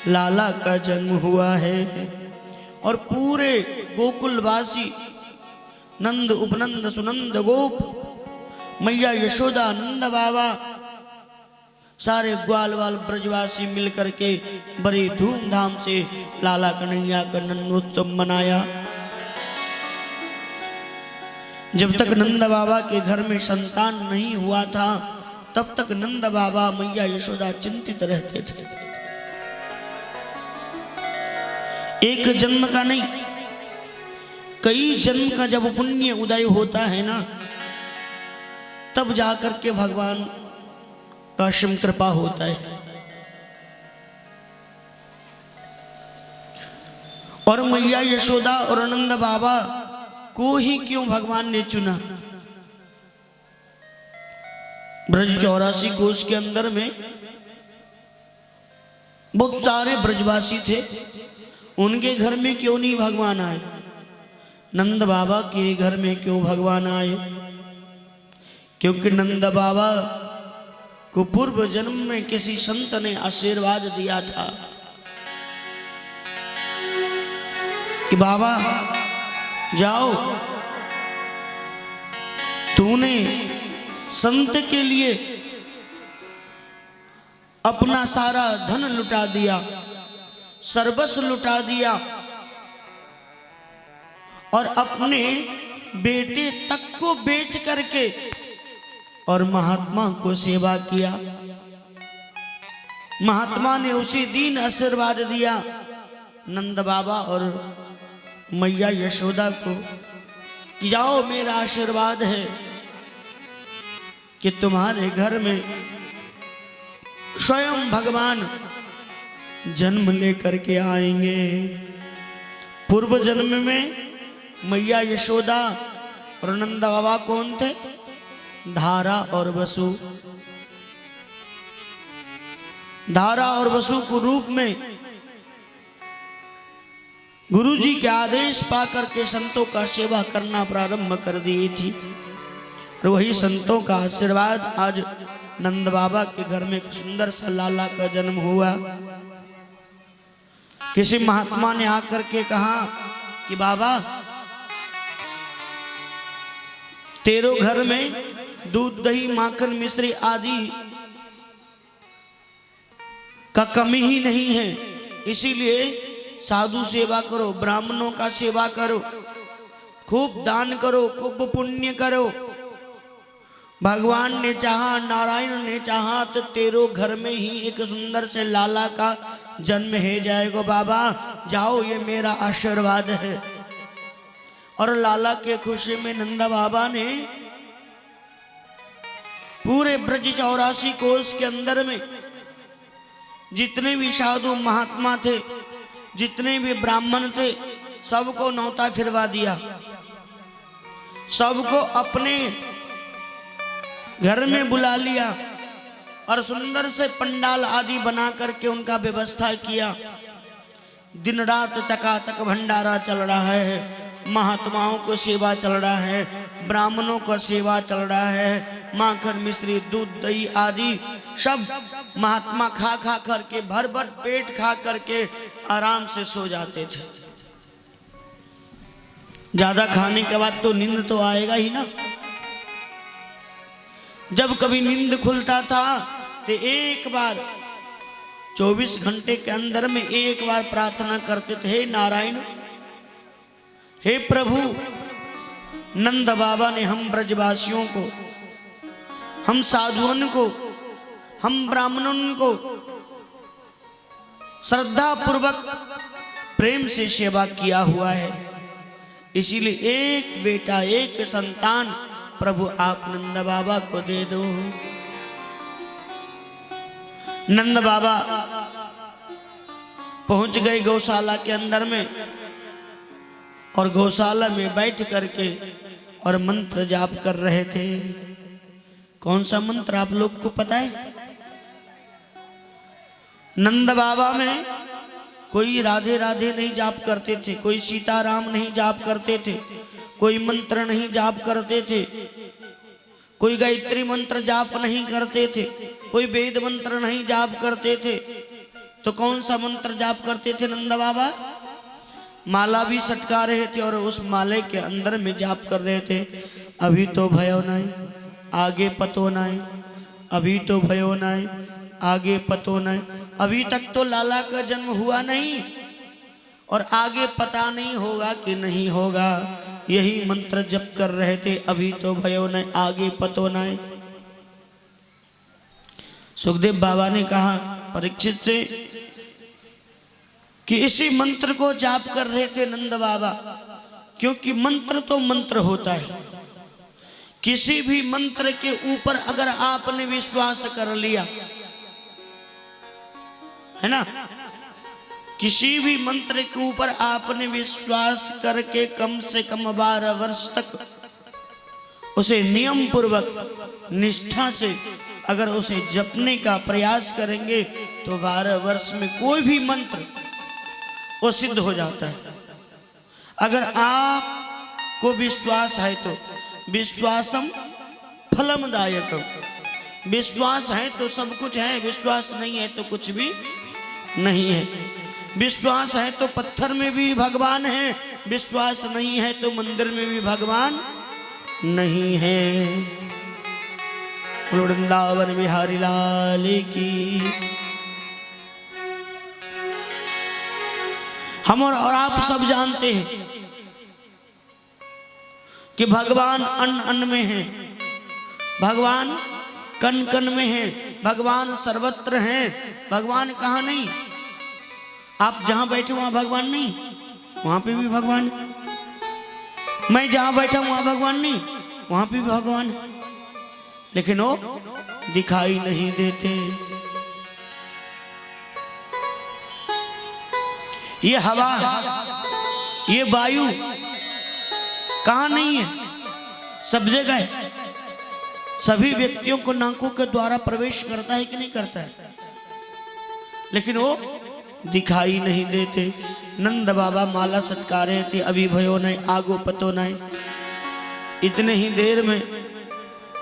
लाला का जन्म हुआ है। और पूरे गोकुलवासी नंद उपनंद सुनंद गोप, मैया यशोदा, नंद बाबा, सारे ग्वाल वाल ब्रजवासी मिलकर के बड़ी धूमधाम से लाला कन्हैया का नंदोत्सव मनाया। जब तक नंद बाबा के घर में संतान नहीं हुआ था तब तक नंद बाबा मैया यशोदा चिंतित रहते थे। एक जन्म का नहीं, कई जन्म का जब पुण्य उदय होता है ना, तब जाकर के भगवान का असीम कृपा होता है। और मैया यशोदा और नंद बाबा को ही क्यों भगवान ने चुना? ब्रज 84 कोष के अंदर में बहुत सारे ब्रजवासी थे, उनके घर में क्यों नहीं भगवान आए? नंद बाबा के घर में क्यों भगवान आए? क्योंकि नंद बाबा को पूर्व जन्म में किसी संत ने आशीर्वाद दिया था कि बाबा जाओ, तूने संत के लिए अपना सारा धन लुटा दिया, सर्वस्व लुटा दिया और अपने बेटे तक को बेच करके और महात्मा को सेवा किया। महात्मा ने उसी दिन आशीर्वाद दिया नंद बाबा और मैया यशोदा को, जाओ मेरा आशीर्वाद है कि तुम्हारे घर में स्वयं भगवान जन्म लेकर के आएंगे। पूर्व जन्म में मैया यशोदा और नंद बाबा कौन थे? धारा और वसु। धारा और वसु के रूप में गुरु जी के आदेश पाकर के संतों का सेवा करना प्रारंभ कर दिए थी। और वही संतों का आशीर्वाद आज नंद बाबा के घर में एक सुंदर सा लाला का जन्म हुआ। किसी महात्मा ने आकर के कहा कि बाबा, तेरे घर में दूध दही माखन मिश्री आदि का कमी ही नहीं है, इसीलिए साधु सेवा करो, ब्राह्मणों का सेवा करो, खूब दान करो, खूब पुण्य करो। भगवान ने चाहा, नारायण ने चाहा तो तेरे घर में ही एक सुंदर से लाला का जन्म है जाएगा। बाबा जाओ, ये मेरा आशीर्वाद है। और लाला के खुशी में नंद बाबा ने पूरे ब्रज 84 कोष के अंदर में जितने भी साधु महात्मा थे, जितने भी ब्राह्मण थे, सबको न्योता फिरवा दिया। सबको अपने घर में बुला लिया और सुंदर से पंडाल आदि बना करके उनका व्यवस्था किया। दिन रात चकाचक भंडारा चल रहा है, महात्माओं को सेवा चल रहा है, ब्राह्मणों को सेवा चल रहा है। माखन मिश्री दूध दही आदि सब महात्मा खा खा करके, भर भर पेट खा करके आराम से सो जाते थे। ज्यादा खाने के बाद तो नींद तो आएगा ही ना। जब कभी नींद खुलता था तो एक बार 24 घंटे के अंदर में एक बार प्रार्थना करते थे, हे नारायण, हे प्रभु, नंद बाबा ने हम ब्रजवासियों को, हम साधुओं को, हम ब्राह्मणों को श्रद्धा पूर्वक प्रेम से सेवा किया हुआ है, इसीलिए एक बेटा, एक संतान प्रभु आप नंद बाबा को दे दो। नंद बाबा पहुंच गए गौशाला के अंदर में और गौशाला में बैठ करके और मंत्र जाप कर रहे थे। कौन सा मंत्र आप लोग को पता है? नंद बाबा में कोई राधे राधे नहीं जाप करते थे, कोई सीताराम नहीं जाप करते थे, कोई मंत्र नहीं जाप करते थे, कोई गायत्री मंत्र जाप नहीं करते थे, कोई वेद मंत्र नहीं जाप करते थे। तो कौन सा मंत्र जाप करते थे नंद बाबा? माला भी सटका रहे थे और उस माले के अंदर में जाप कर रहे थे, अभी तो भयो नहीं आगे पतो नहीं, अभी तो भयो नहीं आगे पतो नहीं। अभी तक तो लाला का जन्म हुआ नहीं और आगे पता नहीं होगा कि नहीं होगा, यही मंत्र जप कर रहे थे, अभी तो भयो नहीं आगे पतो नहीं। सुखदेव बाबा ने कहा परीक्षित से कि इसी मंत्र को जाप कर रहे थे नंद बाबा, क्योंकि मंत्र तो मंत्र होता है। किसी भी मंत्र के ऊपर अगर आपने विश्वास कर लिया है ना, किसी भी मंत्र के ऊपर आपने विश्वास करके कम से कम 12 वर्ष तक उसे नियम पूर्वक निष्ठा से अगर उसे जपने का प्रयास करेंगे तो 12 वर्ष में कोई भी मंत्र वो सिद्ध हो जाता है। अगर आपको विश्वास है तो विश्वासम फलमदायकम, विश्वास है तो सब कुछ है, विश्वास नहीं है तो कुछ भी नहीं है। विश्वास है तो पत्थर में भी भगवान है, विश्वास नहीं है तो मंदिर में भी भगवान नहीं है। वृंदावन बिहारी लाल की। हम और आप सब जानते हैं कि भगवान अन्न अन्न में है, भगवान कण कण में है, भगवान सर्वत्र है। भगवान कहाँ नहीं? आप जहां बैठे वहां भगवान नहीं, वहां पे भी भगवान। मैं जहां बैठा वहां भगवान नहीं, वहां पे भी भगवान, लेकिन वो दिखाई नहीं देते। ये हवा, ये वायु कहाँ नहीं है? सब जगह है। सभी व्यक्तियों को नाकों के द्वारा प्रवेश करता है कि नहीं करता है, लेकिन वो दिखाई नहीं देते। नंद बाबा माला सटका रहे थे, अभी भयो नहीं आगो पतो नहीं। इतने ही देर में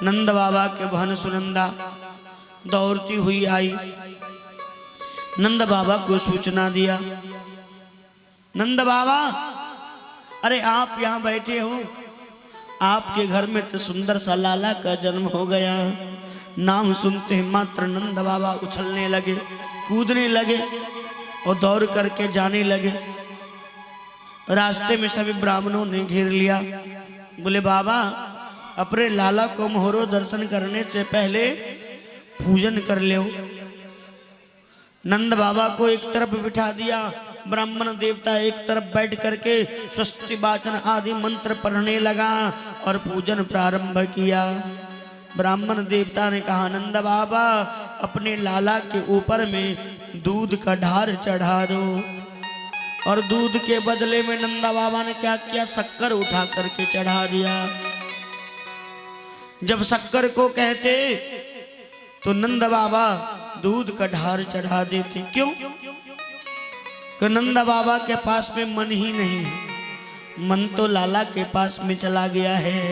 नंद बाबा के बहन सुनंदा दौड़ती हुई आई, नंद बाबा को सूचना दिया, नंद बाबा अरे आप यहाँ बैठे हो, आपके घर में तो सुंदर सा लाला का जन्म हो गया। नाम सुनते ही मात्र नंद बाबा उछलने लगे, कूदने लगे और दौड़ करके जाने लगे। रास्ते में सभी ब्राह्मणों ने घेर लिया, बोले बाबा अपने लाला को मोहरो दर्शन करने से पहले पूजन कर लो। नंद बाबा को एक तरफ बिठा दिया, ब्राह्मण देवता एक तरफ बैठ करके स्वस्ति वाचन आदि मंत्र पढ़ने लगा और पूजन प्रारंभ किया। ब्राह्मण देवता ने कहा नंद बाबा अपने लाला के ऊपर में दूध का ढार चढ़ा दो। और दूध के बदले में नंद बाबा ने क्या किया? शक्कर उठा करके चढ़ा दिया। जब शक्कर को कहते तो नंद बाबा दूध का ढार चढ़ा देते। क्यों? कि नंद बाबा के पास में मन ही नहीं है, मन तो लाला के पास में चला गया है।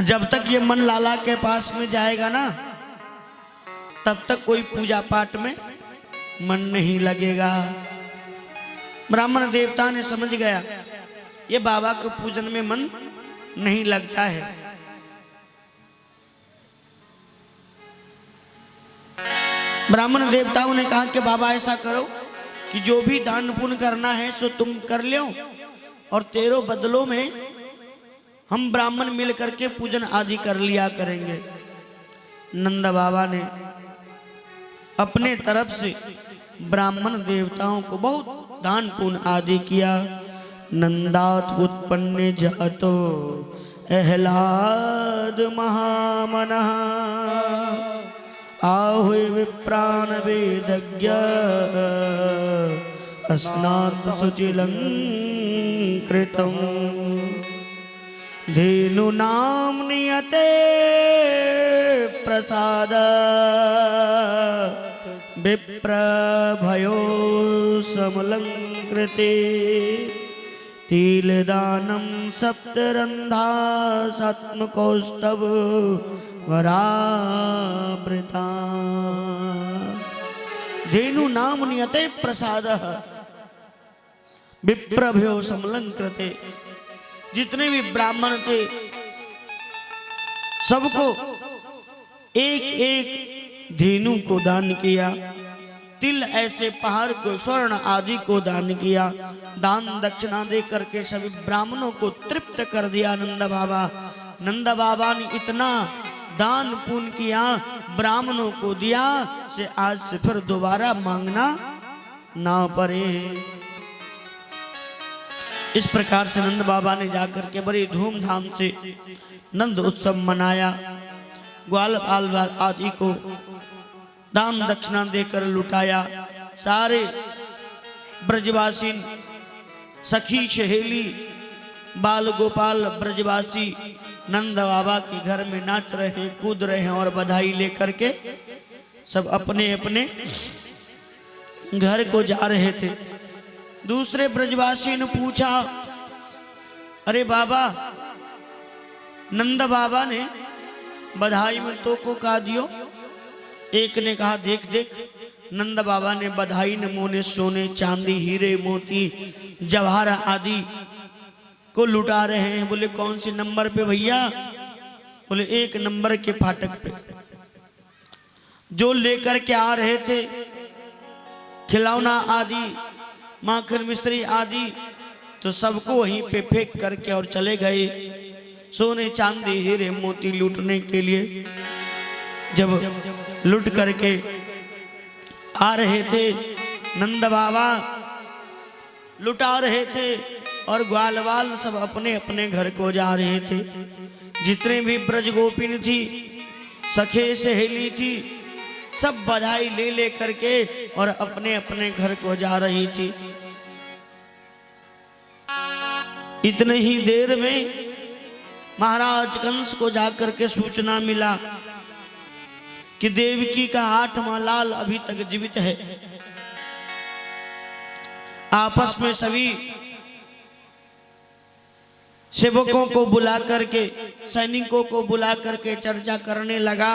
जब तक ये मन लाला के पास में जाएगा ना, तब तक कोई पूजा पाठ में मन नहीं लगेगा। ब्राह्मण देवता ने समझ गया ये बाबा के पूजन में मन नहीं लगता है। ब्राह्मण देवताओं ने कहा कि बाबा ऐसा करो कि जो भी दान पुण्य करना है सो तुम कर लो, और तेरो बदलों में हम ब्राह्मण मिल करके पूजन आदि कर लिया करेंगे। नंद बाबा ने अपने तरफ से ब्राह्मण देवताओं को बहुत दान पुण्य आदि किया। नंदात उत्पन्न जातो अहलाद महामनः आहुय विप्राण वेदज्ञ अस्नात् सुचिलं कृतं धेनुनाम नियते प्रसाद विप्रभयो समलंकृते तिलदानं सप्तरंधा सात्मकौस्तव वरावृता। धेनु नाम नियते प्रसाद विप्रभ्यो समलंकृते। जितने भी ब्राह्मण थे सबको एक एक धेनु को दान किया, तिल ऐसे पहाड़ को, स्वर्ण आदि को दान किया। दान दक्षिणा दे करके सभी ब्राह्मणों को तृप्त कर दिया नंद बाबा। नंद बाबा ने इतना दान पुण्य किया, ब्राह्मणों को दिया से आज से फिर दोबारा मांगना ना पड़े। इस प्रकार से नंद बाबा ने जाकर के बड़ी धूमधाम से नंद उत्सव मनाया। ग्वाल बाल आदि को दान दक्षिणा देकर लुटाया। सारे ब्रजवासी, सखी सहेली, बाल गोपाल ब्रजवासी नंद बाबा के घर में नाच रहे हैं, कूद रहे हैं और बधाई लेकर के सब अपने अपने घर को जा रहे थे। दूसरे ब्रजवासी ने पूछा, अरे बाबा, नंद बाबा ने बधाई में तो को का दियो? एक ने कहा, देख देख, नंद बाबा ने बधाई नमूने सोने चांदी हीरे मोती जवाहर आदि को लुटा रहे हैं। बोले कौन से नंबर पे भैया? बोले 1 नंबर के फाटक पे। जो लेकर के आ रहे थे खिलौना आदि, माखन मिश्री आदि, तो सबको वहीं पे फेंक करके और चले गए सोने चांदी हीरे मोती लूटने के लिए। जब लूट करके आ रहे थे, नंद बाबा लुटा रहे थे और ग्वालवाल सब अपने अपने घर को जा रहे थे। जितने भी ब्रज गोपिन थी, सखे सहेली थी, सब बधाई ले ले करके और अपने अपने घर को जा रही थी। इतने ही देर में महाराज कंस को जाकर के सूचना मिला कि देवकी का 8वां लाल अभी तक जीवित है। आपस में सभी सेवकों को बुला करके, सैनिकों को बुला करके चर्चा करने लगा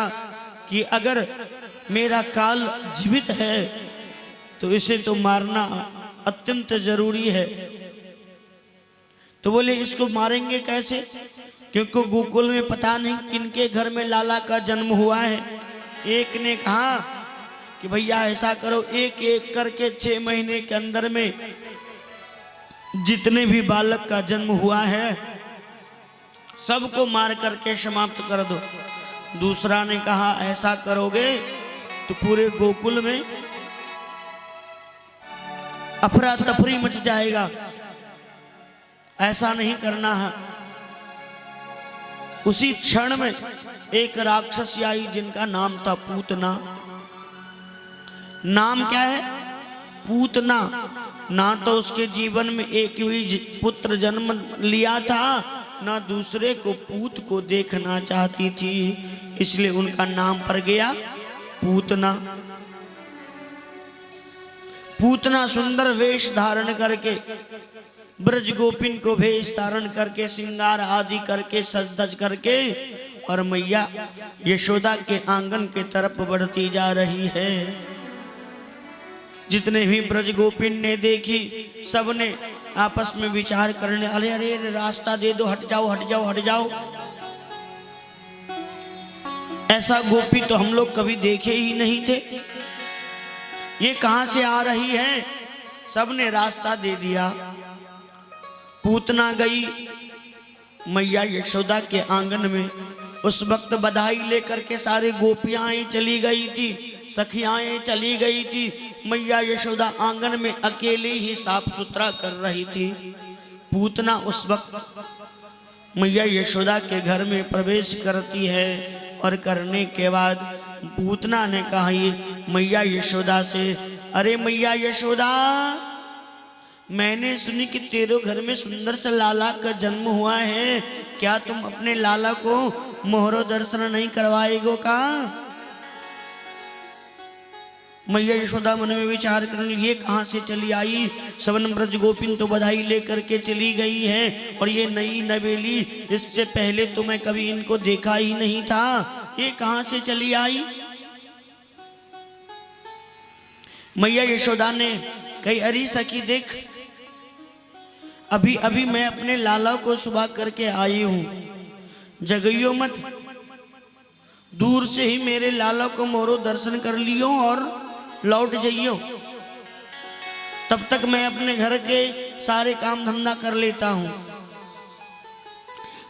कि अगर मेरा काल जीवित है तो इसे तो मारना अत्यंत जरूरी है। तो बोले इसको मारेंगे कैसे? क्योंकि गोकुल में पता नहीं किनके घर में लाला का जन्म हुआ है। एक ने कहा कि भैया ऐसा करो, एक एक करके 6 महीने के अंदर में जितने भी बालक का जन्म हुआ है सबको मार करके समाप्त कर दो। दूसरा ने कहा ऐसा करोगे तो पूरे गोकुल में अफरा तफरी मच जाएगा, ऐसा नहीं करना है। उसी क्षण में एक राक्षसी आई जिनका नाम था पूतना। नाम क्या है? पूतना। ना तो उसके जीवन में एक भी पुत्र जन्म लिया था, ना दूसरे को पूत को देखना चाहती थी, इसलिए उनका नाम पड़ गया पूतना। पूतना सुंदर वेश धारण करके, ब्रज गोपिन को वेश धारण करके, श्रृंगार आदि करके, सज धज करके और मैया यशोदा के आंगन के तरफ बढ़ती जा रही है। जितने भी ब्रज गोपिन ने देखी, सबने आपस में विचार करने, अरे अरे रास्ता दे दो, हट जाओ हट जाओ हट जाओ। ऐसा गोपी तो हम लोग कभी देखे ही नहीं थे, ये कहां से आ रही है? सबने रास्ता दे दिया। पूतना गई मैया यशोदा के आंगन में। उस वक्त बधाई लेकर के सारे गोपियां चली गई थी, सखियाएं चली गई थी। मैया यशोदा आंगन में अकेले ही साफ सुथरा कर रही थी। पूतना उस वक्त मैया यशोदा के घर में प्रवेश करती है और करने के बाद पूतना ने कहा ये मैया यशोदा से, अरे मैया यशोदा, मैंने सुनी कि तेरे घर में सुंदर से लाला का जन्म हुआ है, क्या तुम अपने लाला को मोहरो दर्शन नहीं करवाएगो का? मैया यशोदा मन में विचार करने, ये कहाँ से चली आई? सवन ब्रज गोपिन तो बधाई लेकर के चली गई है और ये नई नवेली, इससे पहले तो मैं कभी इनको देखा ही नहीं था, ये कहाँ से चली आई? मैया यशोदा ने कही, अरे सखी देख, अभी अभी मैं अपने लाला को सुबह करके आई हूं, जगइयो मत, दूर से ही मेरे लाला को मोरो दर्शन कर लियो और लौट जाइयो, तब तक मैं अपने घर के सारे काम धंधा कर लेता हूं।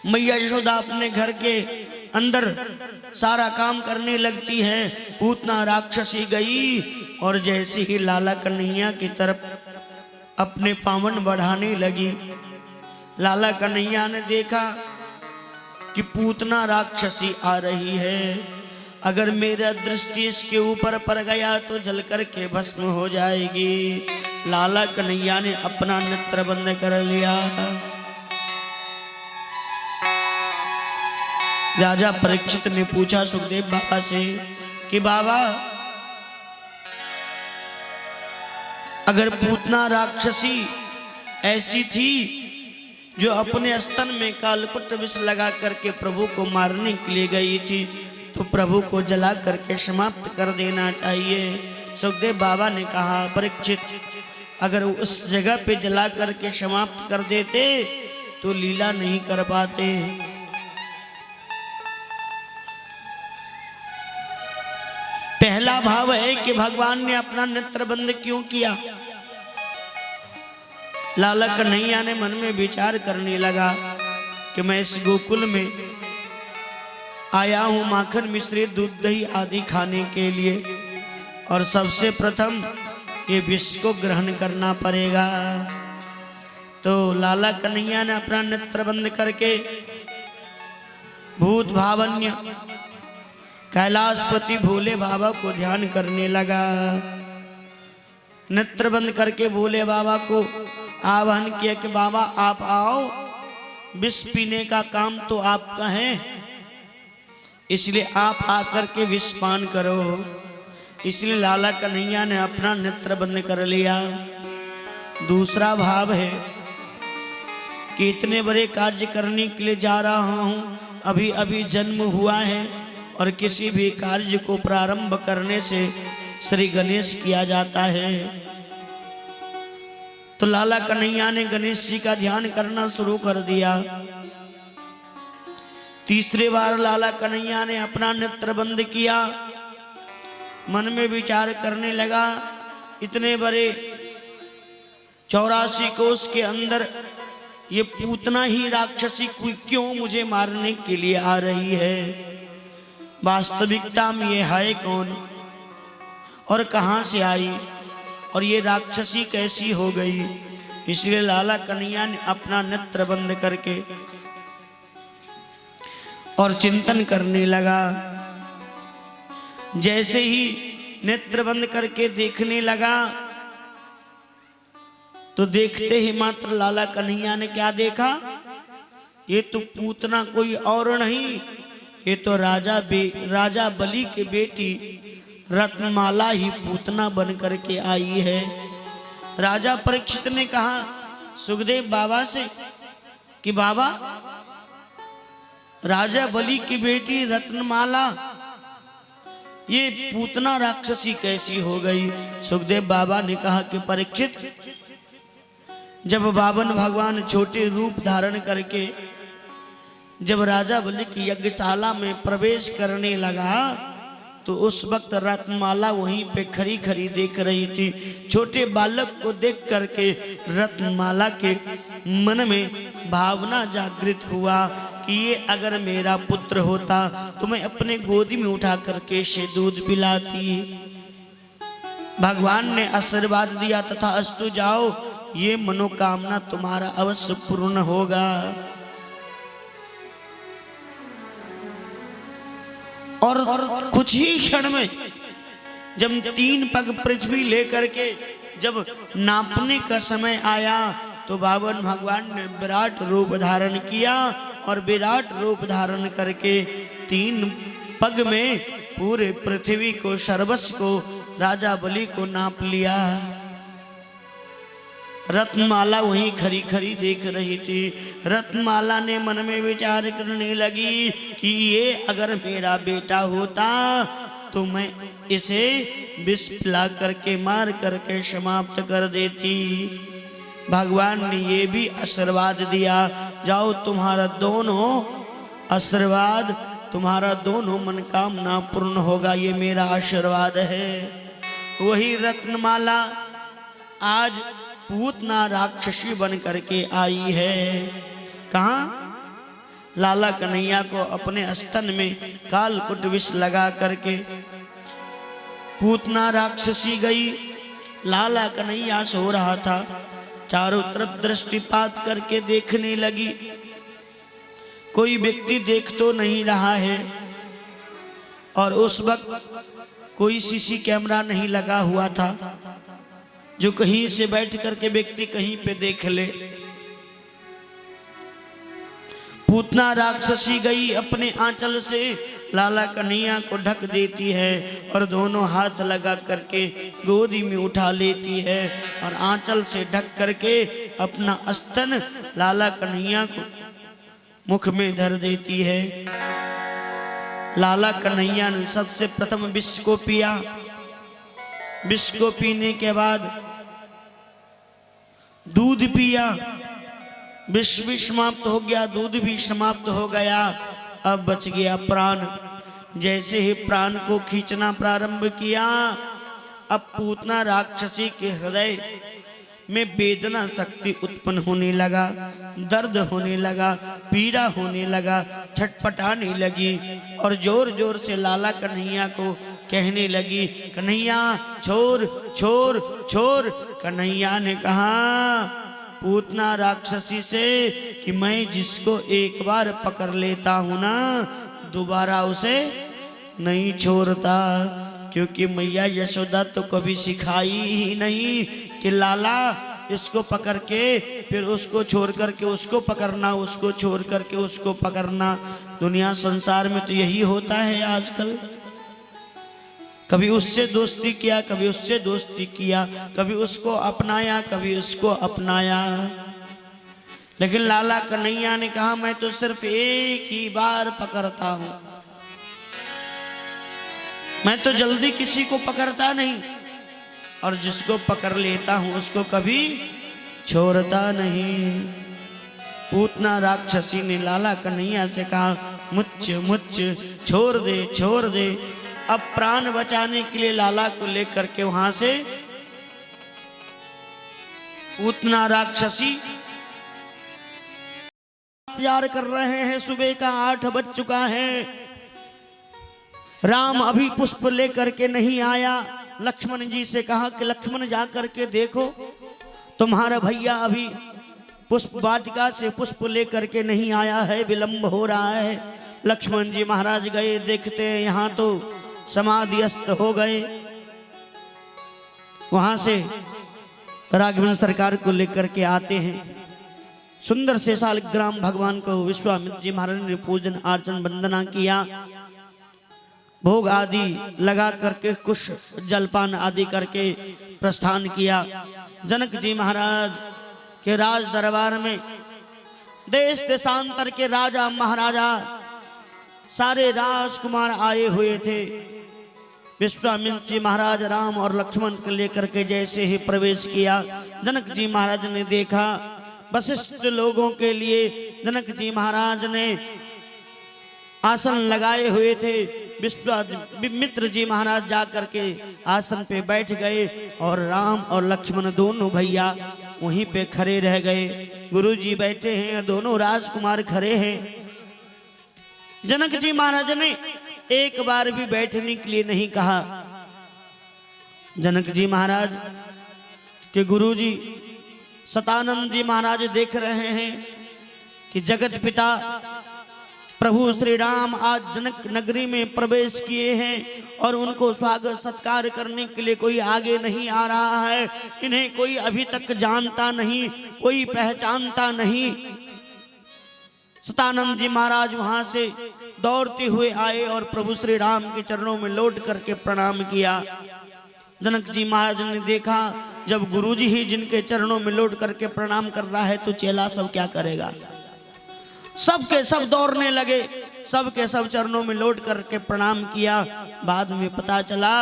मैया यशोदा अपने घर के अंदर सारा काम करने लगती है। पूतना राक्षसी गई और जैसे ही लाला कन्हैया की तरफ अपने पावन बढ़ाने लगी, लाला कन्हैया ने देखा कि पूतना राक्षसी आ रही है, अगर मेरा दृष्टि इसके ऊपर पड़ गया तो जल करके भस्म हो जाएगी। लाला कन्हैया ने अपना नेत्र बंद कर लिया। राजा परीक्षित ने पूछा सुखदेव बाबा से कि बाबा, अगर पूतना राक्षसी ऐसी थी जो अपने स्तन में कालकुट विष लगा करके प्रभु को मारने के लिए गई थी, तो प्रभु को जला करके समाप्त कर देना चाहिए। सुखदेव बाबा ने कहा, परीक्षित, अगर उस जगह पे जला करके समाप्त कर देते तो लीला नहीं कर पाते। पहला भाव है कि भगवान ने अपना नेत्र बंद क्यों किया। लाला कन्हैया ने मन में विचार करने लगा कि मैं इस गोकुल में आया हूं माखन मिश्री दूध दही आदि खाने के लिए, और सबसे प्रथम ये विष को ग्रहण करना पड़ेगा। तो लाला कन्हैया ने अपना नेत्र बंद करके भूत भावन्य कैलाशपति भोले बाबा को ध्यान करने लगा। नेत्र बंद करके भोले बाबा को आह्वान किया कि बाबा आप आओ, विष पीने का काम तो आपका है, इसलिए आप आकर के विष पान करो। इसलिए लाला कन्हैया ने अपना नेत्र बंद कर लिया। दूसरा भाव है कि इतने बड़े कार्य करने के लिए जा रहा हूं, अभी अभी जन्म हुआ है और किसी भी कार्य को प्रारंभ करने से श्री गणेश किया जाता है। तो लाला कन्हैया ने गणेश जी का ध्यान करना शुरू कर दिया। तीसरी बार लाला कन्हैया ने अपना नेत्र बंद किया, मन में विचार करने लगा, इतने बड़े 84 कोष के अंदर ये पूतना ही राक्षसी क्यों मुझे मारने के लिए आ रही है। वास्तविकता में ये है कौन और कहां से आई और ये राक्षसी कैसी हो गई। इसलिए लाला कन्हैया ने अपना नेत्र बंद करके और चिंतन करने लगा। जैसे ही नेत्र बंद करके देखने लगा तो देखते ही मात्र लाला कन्हैया ने क्या देखा, ये तो पूतना कोई और नहीं, ये तो राजा बलि की बेटी रत्नमाला ही पूतना बन करके आई है। राजा परीक्षित ने कहा सुखदेव बाबा से कि बाबा, राजा बलि की बेटी रत्नमाला ये पूतना राक्षसी कैसी हो गई। सुखदेव बाबा ने कहा कि परीक्षित, जब बावन भगवान छोटे रूप धारण करके जब राजा बलि की यज्ञशाला में प्रवेश करने लगा तो उस वक्त रत्नमाला वहीं पे खरी खरी देख रही थी। छोटे बालक को देख करके रत्नमाला के मन में भावना जागृत हुआ कि ये अगर मेरा पुत्र होता तो मैं अपने गोदी में उठा करके इसे दूध पिलाती। भगवान ने आशीर्वाद दिया तथा अस्तु जाओ, ये मनोकामना तुम्हारा अवश्य पूर्ण होगा। और कुछ ही क्षण में जब 3 पग पृथ्वी लेकर के जब नापने का समय आया तो बावन भगवान ने विराट रूप धारण किया और विराट रूप धारण करके 3 पग में पूरे पृथ्वी को सर्वस्व को राजा बलि को नाप लिया। रत्नमाला वहीं खरी खरी देख रही थी। रत्नमाला ने मन में विचार करने लगी कि ये अगर मेरा बेटा होता तो मैं इसे विष पिला करके मार करके समाप्त कर देती। भगवान ने ये भी आशीर्वाद दिया, जाओ तुम्हारा दोनों आशीर्वाद, तुम्हारा दोनों मनोकामना पूर्ण होगा, ये मेरा आशीर्वाद है। वही रत्नमाला आज पूतना राक्षसी बन करके आई है। कहाँ? लाला कन्हैया को अपने स्तन में कालकुट विष लगा करके पूतना राक्षसी गई। लाला कन्हैया सो रहा था, चारों तरफ दृष्टिपात करके देखने लगी, कोई व्यक्ति देख तो नहीं रहा है। और उस वक्त कोई सीसी कैमरा नहीं लगा हुआ था जो कहीं से बैठ करके व्यक्ति कहीं पे देख ले। पूतना राक्षसी गई, अपने आंचल से लाला कन्हैया को ढक देती है और दोनों हाथ लगा करके गोदी में उठा लेती है और आंचल से ढक करके अपना स्तन लाला कन्हैया को मुख में धर देती है। लाला कन्हैया ने सबसे प्रथम विष को पिया। विष को पीने के बाद दूध पिया, विष भी समाप्त हो गया, दूध भी समाप्त हो गया। अब बच गया प्राण। जैसे ही प्राण को खींचना प्रारंभ किया, अब पूतना राक्षसी के हृदय में वेदना शक्ति उत्पन्न होने लगा, दर्द होने लगा, पीड़ा होने लगा, छटपटाने लगी और जोर जोर से लाला कन्हैया को कहने लगी, कन्हैया छोड़ छोड़ छोड़। कन्हैया ने कहा पूतना राक्षसी से कि मैं जिसको एक बार पकड़ लेता हूं ना, दोबारा उसे नहीं छोड़ता, क्योंकि मैया यशोदा तो कभी सिखाई ही नहीं कि लाला इसको पकड़ के फिर उसको छोड़ करके उसको पकड़ना, उसको छोड़ करके उसको पकड़ना। दुनिया संसार में तो यही होता है आजकल। कभी उससे दोस्ती किया, कभी उससे दोस्ती किया, कभी उसको अपनाया, कभी उसको अपनाया। लेकिन लाला कन्हैया ने कहा मैं तो सिर्फ एक ही बार पकड़ता हूं, मैं तो जल्दी किसी को पकड़ता नहीं और जिसको पकड़ लेता हूं उसको कभी छोड़ता नहीं। पूतना राक्षसी ने लाला कन्हैया से कहा मुझ मुझ छोड़ दे छोड़ दे। अब प्राण बचाने के लिए लाला को लेकर के वहां से पूतना राक्षसी इंतजार कर रहे हैं। सुबह का 8 बज चुका है, राम अभी पुष्प लेकर के नहीं आया। लक्ष्मण जी से कहा कि लक्ष्मण जा करके देखो, तुम्हारा भैया अभी पुष्प वाटिका से पुष्प लेकर के नहीं आया है, विलंब हो रहा है। लक्ष्मण जी महाराज गए, देखते हैं यहाँ तो समाधिस्थ हो गए। वहां से राघवेंद्र सरकार को लेकर के आते हैं। सुंदर से शालिग्राम भगवान को विश्वामित्र जी महाराज ने पूजन अर्चन वंदना किया, भोग आदि लगा करके कुछ जलपान आदि करके प्रस्थान किया। जनक जी महाराज के राज दरबार में देश देशांतर के राजा महाराजा सारे राजकुमार आए हुए थे। विश्वामित्र जी महाराज राम और लक्ष्मण को लेकर के जैसे ही प्रवेश किया, जनक जी महाराज ने देखा वशिष्ठ लोगों के लिए जनक जी महाराज ने आसन लगाए हुए थे। विश्वामित्र जी महाराज जाकर के आसन पे बैठ गए और राम और लक्ष्मण दोनों भैया वहीं पे खड़े रह गए। गुरु जी बैठे हैं, दोनों राजकुमार खड़े हैं। जनक जी महाराज ने एक बार भी बैठने के लिए नहीं कहा। जनक जी महाराज के गुरु जी सतानंद जी महाराज देख रहे हैं कि जगत पिता प्रभु श्री राम आज जनक नगरी में प्रवेश किए हैं और उनको स्वागत सत्कार करने के लिए कोई आगे नहीं आ रहा है। इन्हें कोई अभी तक जानता नहीं, कोई पहचानता नहीं। सतानंद जी महाराज वहां से दौड़ते हुए आए और प्रभु श्री राम के चरणों में लौट करके प्रणाम किया। जनक जी महाराज ने देखा जब गुरुजी ही जिनके चरणों में लौट करके प्रणाम कर रहा है तो चेला सब क्या करेगा। सब के सब दौड़ने लगे। सब के सब चरणों में लौट करके प्रणाम किया। बाद में पता चला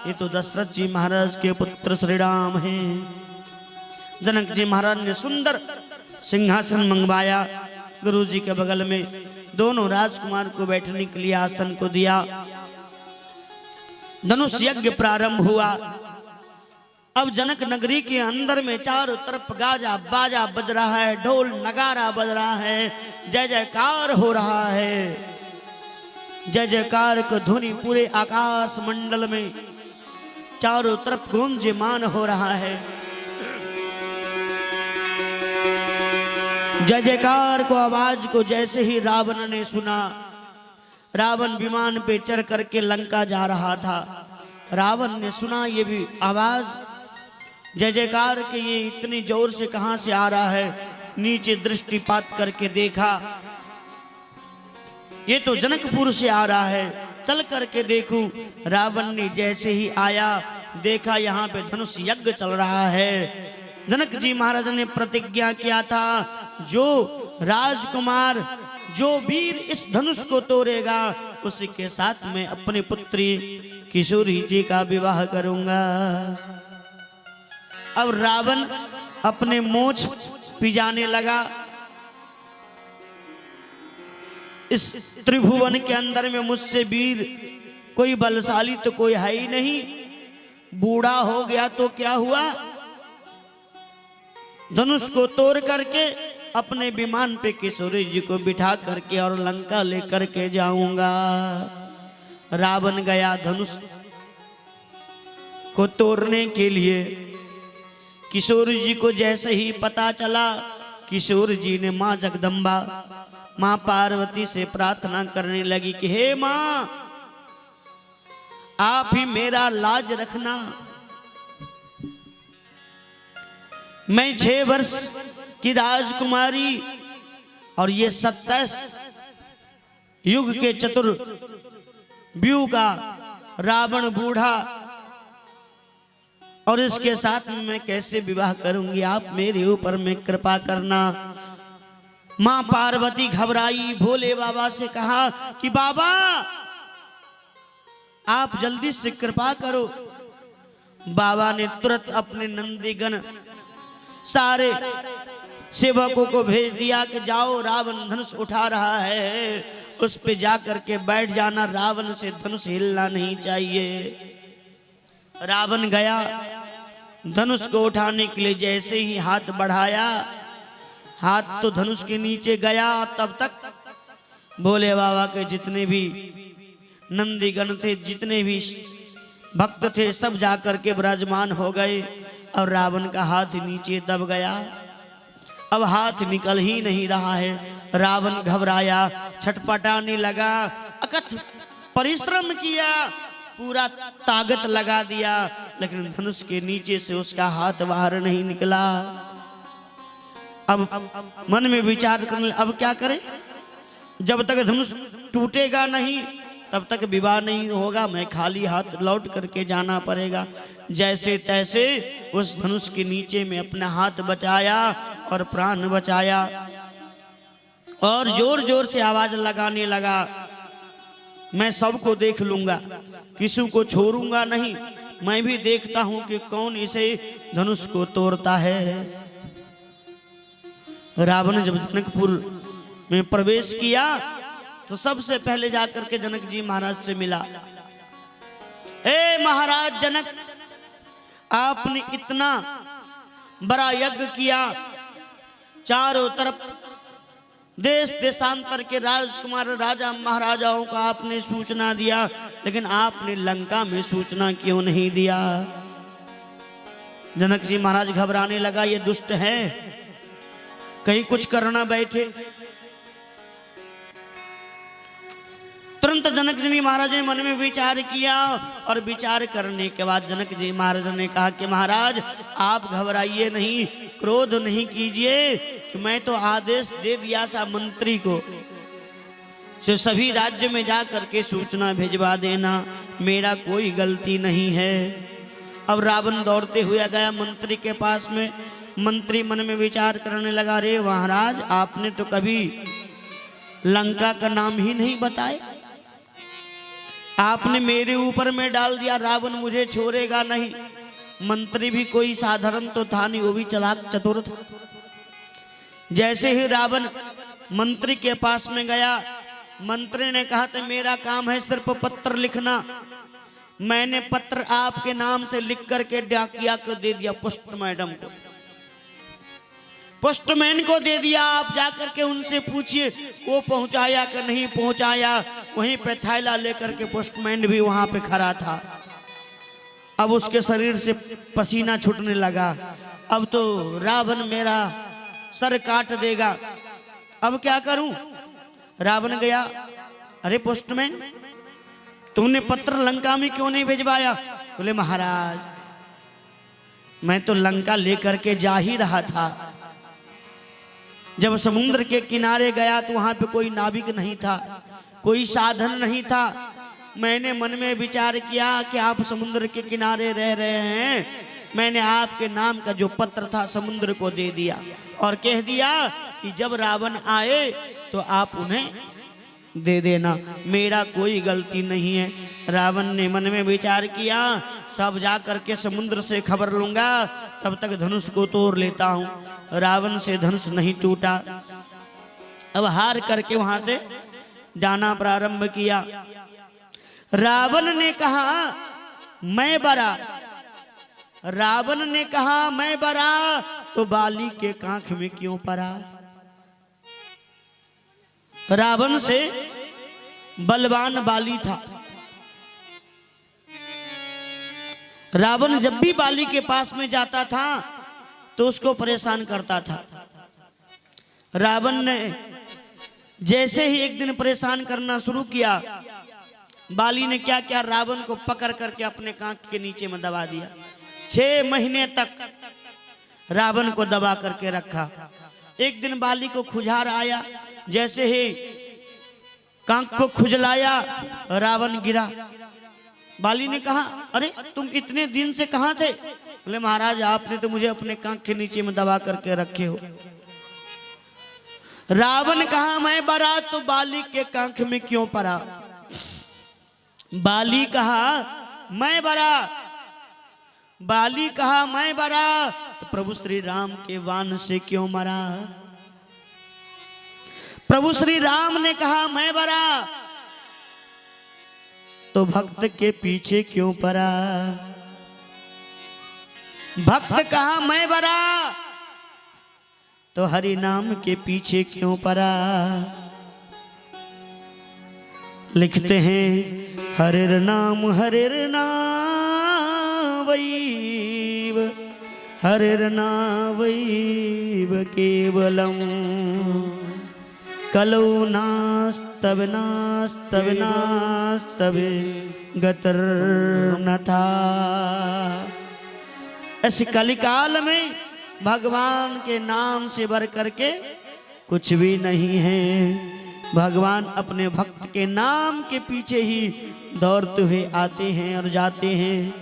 ये तो दशरथ जी महाराज के पुत्र श्री राम हैं। जनक जी महाराज ने सुंदर सिंहासन मंगवाया, गुरु जी के बगल में दोनों राजकुमार को बैठने के लिए आसन को दिया। धनुष यज्ञ प्रारंभ हुआ। अब जनक नगरी के अंदर में चारों तरफ गाजा बाजा बज रहा है, ढोल नगारा बज रहा है, जय जयकार हो रहा है। जय जयकार को ध्वनि पूरे आकाश मंडल में चारों तरफ गूंजमान हो रहा है। जय जयकार को आवाज को जैसे ही रावण ने सुना, रावण विमान पे चढ़ करके लंका जा रहा था। रावण ने सुना ये भी आवाज जय जयकार के, ये इतनी जोर से कहां से आ रहा है। नीचे दृष्टिपात करके देखा, ये तो जनकपुर से आ रहा है। चल करके देखूं। रावण ने जैसे ही आया, देखा यहाँ पे धनुष यज्ञ चल रहा है। जनक जी महाराज ने प्रतिज्ञा किया था, जो राजकुमार, जो वीर इस धनुष को तोड़ेगा, उसी के साथ मैं अपनी पुत्री किशोरी जी का विवाह करूंगा। अब रावण अपने मोछ पिजाने लगा। इस त्रिभुवन के अंदर में मुझसे वीर कोई बलशाली तो कोई है ही नहीं। बूढ़ा हो गया तो क्या हुआ, धनुष को तोड़ करके अपने विमान पे किशोरी जी को बिठा करके और लंका लेकर के जाऊंगा। रावण गया धनुष को तोड़ने के लिए। किशोर जी को जैसे ही पता चला, किशोर जी ने मां जगदम्बा, मां पार्वती से प्रार्थना करने लगी कि हे मां, आप ही मेरा लाज रखना। मैं 6 वर्ष की राजकुमारी और ये 27 युग के चतुर्व्यूह का रावण बूढ़ा, और इसके साथ मैं कैसे विवाह करूंगी। आप मेरे ऊपर में कृपा करना। मां पार्वती घबराई, भोले बाबा से कहा कि बाबा आप जल्दी से कृपा करो। बाबा ने तुरंत अपने नंदीगण सारे सेवकों को भेज दिया कि जाओ, रावण धनुष उठा रहा है, उस पे जाकर के बैठ जाना। रावण से धनुष हिलना नहीं चाहिए। रावण गया धनुष को उठाने के लिए। जैसे ही हाथ बढ़ाया, हाथ तो धनुष के नीचे गया। तब तक भोले बाबा के जितने भी नंदीगण थे, जितने भी भक्त थे, सब जाकर के विराजमान हो गए और रावण का हाथ नीचे दब गया। अब हाथ निकल ही नहीं रहा है। रावण घबराया, छटपटाने लगा, अकथ परिश्रम किया, पूरा ताकत लगा दिया, लेकिन धनुष के नीचे से उसका हाथ बाहर नहीं निकला। अब मन में विचार करने, अब क्या करें। जब तक धनुष टूटेगा नहीं तब तक विवाह नहीं होगा। मैं खाली हाथ लौट करके जाना पड़ेगा। जैसे तैसे उस धनुष के नीचे में अपना हाथ बचाया और प्राण बचाया और जोर जोर से आवाज लगाने लगा, मैं सबको देख लूंगा, किसी को छोड़ूंगा नहीं। मैं भी देखता हूं कि कौन इसे धनुष को तोड़ता है। रावण जब जनकपुर में प्रवेश किया तो सबसे पहले जाकर के जनक जी महाराज से मिला। हे महाराज जनक, आपने इतना बड़ा यज्ञ किया, चारों तरफ देश देशांतर के राजकुमार राजा महाराजाओं का आपने सूचना दिया, लेकिन आपने लंका में सूचना क्यों नहीं दिया। जनक जी महाराज घबराने लगा, ये दुष्ट है, कहीं कुछ करना बैठे। तुरंत जनक जी महाराज ने मन में विचार किया और विचार करने के बाद जनक जी महाराज ने कहा कि महाराज आप घबराइए नहीं, क्रोध नहीं कीजिए, कि मैं तो आदेश दे दिया सा मंत्री को से सभी राज्य में जा करके सूचना भेजवा देना, मेरा कोई गलती नहीं है। अब रावण दौड़ते हुए गया मंत्री के पास में। मंत्री मन में विचार करने लगा, रे महाराज आपने तो कभी लंका का नाम ही नहीं बताए। आपने मेरे ऊपर में डाल दिया, रावण मुझे छोड़ेगा नहीं। मंत्री भी कोई साधारण तो था नहीं, वो भी चालाक चतुर था। जैसे ही रावण मंत्री के पास में गया, मंत्री ने कहा था मेरा काम है सिर्फ पत्र लिखना। मैंने पत्र आपके नाम से लिख करके डाकिया को दे दिया, पोस्ट मैडम को, पोस्टमैन को दे दिया। आप जाकर के उनसे पूछिए वो पहुंचाया कि नहीं पहुंचाया। वहीं पे थैला लेकर के पोस्टमैन भी वहां पे खड़ा था। अब उसके शरीर से पसीना छूटने लगा। अब तो रावण मेरा सर काट देगा, अब क्या करूं। रावण गया, अरे पोस्टमैन तुमने पत्र लंका में क्यों नहीं भिजवाया? बोले महाराज मैं तो लंका लेकर के जा ही रहा था। जब समुद्र के किनारे गया तो वहां पे कोई नाविक नहीं था, कोई साधन नहीं था। मैंने मन में विचार किया कि आप समुद्र के किनारे रह रहे हैं, मैंने आपके नाम का जो पत्र था समुद्र को दे दिया और कह दिया कि जब रावण आए तो आप उन्हें दे देना, मेरा कोई गलती नहीं है। रावण ने मन में विचार किया, सब जा करके समुद्र से खबर लूंगा, तब तक धनुष को तोड़ लेता हूं। रावण से धनुष नहीं टूटा। अब हार करके वहां से जाना प्रारंभ किया। रावण ने कहा मैं बरा, रावण ने कहा मैं बरा तो बाली के कांख में क्यों पड़ा। रावण से बलवान बाली था। रावण जब भी बाली के पास में जाता था तो उसको परेशान करता था। रावण ने जैसे ही एक दिन परेशान करना शुरू किया, बाली ने क्या किया, रावण को पकड़ करके अपने कांख के नीचे में दबा दिया। 6 महीने तक रावण को दबा करके रखा। एक दिन बाली को खुजलार आया, जैसे ही कांख को खुजलाया रावण गिरा। बाली ने कहा अरे तुम इतने दिन से कहां थे? बोले महाराज आपने तो मुझे अपने कांख के नीचे में दबा करके रखे हो। रावण कहा मैं बरा तो बाली के कांख में क्यों पड़ा। बाली कहा मैं बरा, बाली कहा मैं बरा तो प्रभु श्री राम के वाण से क्यों मरा। प्रभु श्री राम ने कहा मैं बरा तो भक्त के पीछे क्यों पड़ा। भक्त कहा मैं बरा तो हरि नाम के पीछे क्यों पड़ा। लिखते हैं हरिर नाम वैव, हरिर नावैव केवलम, कलौ नास्तव नास्तव नास्तव गतर न था। ऐसे कलिकाल में भगवान के नाम से बढ़ करके कुछ भी नहीं है। भगवान अपने भक्त के नाम के पीछे ही दौड़ते हुए आते हैं और जाते हैं।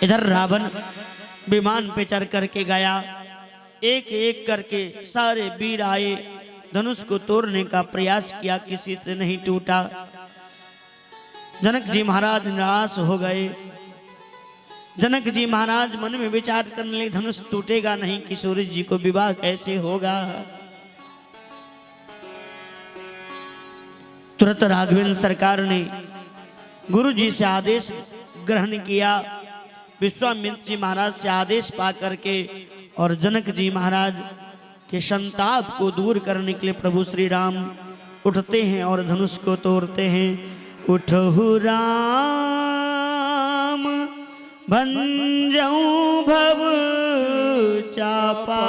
इधर रावण विमान पे चढ़ करके गया, एक एक करके सारे वीर आए, धनुष को तोड़ने का प्रयास किया, किसी से नहीं टूटा। जनक जी महाराज निराश हो गए। जनक जी महाराज मन में विचार करने लगे धनुष टूटेगा नहीं, किशोरी जी को विवाह कैसे होगा। तुरंत राघवेंद्र सरकार ने गुरु जी से आदेश ग्रहण किया। विश्वामित्र जी महाराज से आदेश पा करके और जनक जी महाराज के संताप को दूर करने के लिए प्रभु श्री राम उठते हैं और धनुष को तोड़ते हैं। उठहु राम भंजऊ भव चापा,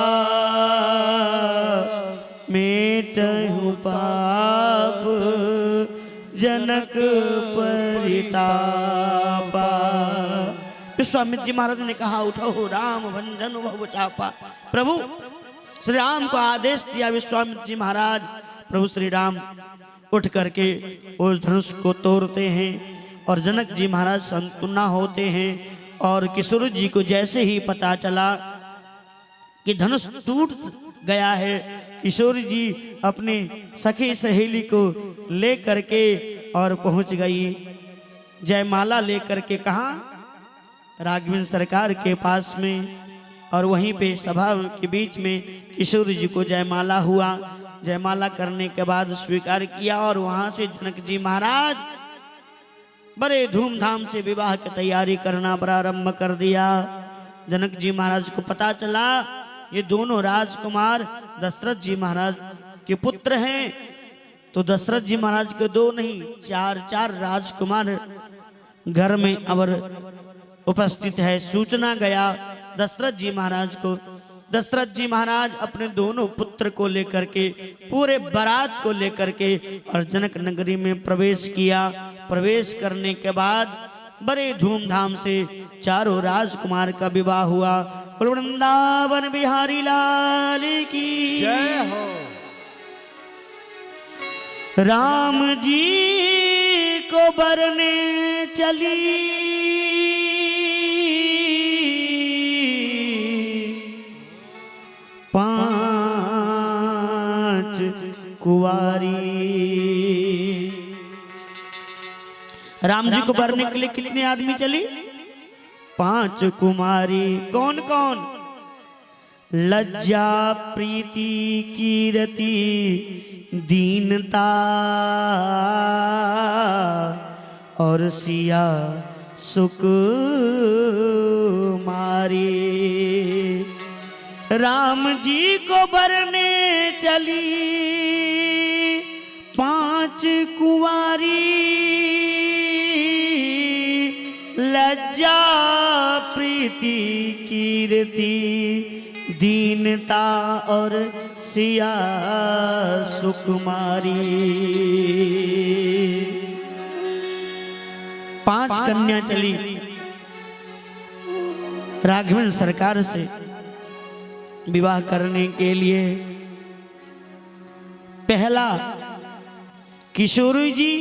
मेटहु पाप जनक परितापा। विश्वामित्र जी महाराज ने कहा उठो राम भंजन भव चापा। प्रभु श्री राम को आदेश दिया। विश्वामित्र जी महाराज प्रभु श्री राम उठ करके उस धनुष को तोड़ते हैं और जनक जी महाराज संतुना होते हैं। और किशोर जी को जैसे ही पता चला कि धनुष टूट गया है किशोर जी अपने सखी सहेली को ले करके और पहुंच गई। जयमाला लेकर के कहाँ? राघवेंद्र सरकार के पास में। और वहीं पे सभा के बीच में किशोर जी को जयमाला हुआ। जयमाला करने के बाद स्वीकार किया और वहां से जनक जी महाराज बड़े धूमधाम से विवाह की तैयारी करना प्रारंभ कर दिया। जनक जी महाराज को पता चला ये दोनों राजकुमार दशरथ जी महाराज के पुत्र हैं। तो दशरथ जी महाराज के दो नहीं चार राजकुमार घर में अवर उपस्थित है। सूचना गया दशरथ जी महाराज को। दशरथ जी महाराज अपने दोनों पुत्र को लेकर के पूरे बारात को लेकर के और जनक नगरी में प्रवेश किया। प्रवेश करने के बाद बड़े धूमधाम से चारों राजकुमार का विवाह हुआ। वृंदावन बिहारी लाल की जय हो। राम जी को बरने चली पांच कुंवारी। राम जी को बरने के लिए कितने आदमी चली? 5 कुमारी। कौन कौन? लज्जा प्रीति कीरति दीनता और सिया सुकुमारी। राम जी को बरने चली 5 कुंवारी। लज्जा प्रीति कीर्ति दीनता और सिया सुकुमारी। 5 कन्या चली राघवेंद्र सरकार से विवाह करने के लिए। पहला किशोर जी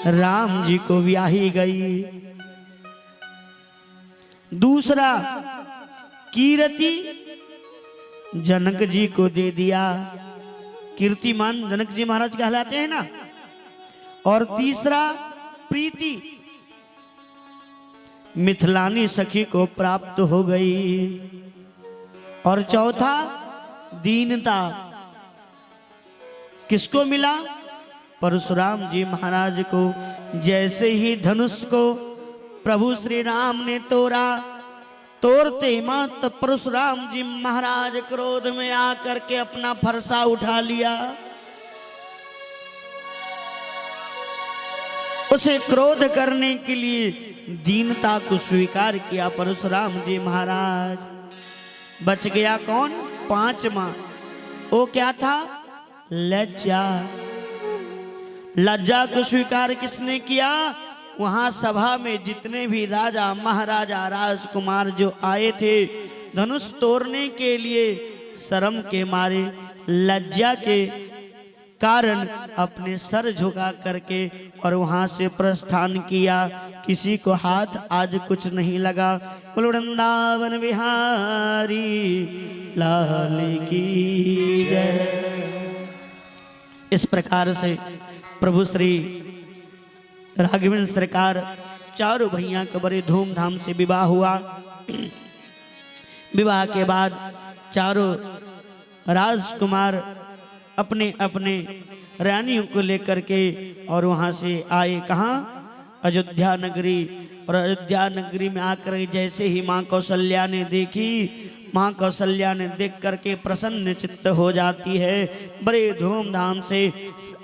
राम जी को ब्याही गई। दूसरा कीर्ति जनक जी को दे दिया। कीर्तिमान जनक जी महाराज कहलाते हैं ना। और तीसरा प्रीति मिथिलानी सखी को प्राप्त हो गई। और चौथा दीनता किसको मिला? परशुराम जी महाराज को। जैसे ही धनुष को प्रभु श्री राम ने तोड़ा, तोड़ते मात्र परशुराम जी महाराज क्रोध में आकर के अपना फरसा उठा लिया। उसे क्रोध करने के लिए दीनता को स्वीकार किया परशुराम जी महाराज। बच गया कौन? 5वां। वो क्या था? लज्जा। लज्जा को स्वीकार किसने किया? वहां सभा में जितने भी राजा महाराजा राजकुमार जो आए थे धनुष तोड़ने के लिए, शर्म के मारे लज्जा के कारण अपने सर झुका करके और वहां से प्रस्थान किया। किसी को हाथ आज कुछ नहीं लगा। वृंदावन बिहारी लाल की जय। इस प्रकार से प्रभु श्री राघवेंद्र सरकार चारों भैया का बड़े धूमधाम से विवाह हुआ। विवाह के बाद चारों राजकुमार अपने अपने रानियों को लेकर के और वहां से आए। कहाँ? अयोध्या नगरी। और अयोध्या नगरी में आकर जैसे ही माँ कौशल्या ने देखी, माँ कौशल्या ने देख करके प्रसन्न चित्त हो जाती है। बड़े धूमधाम से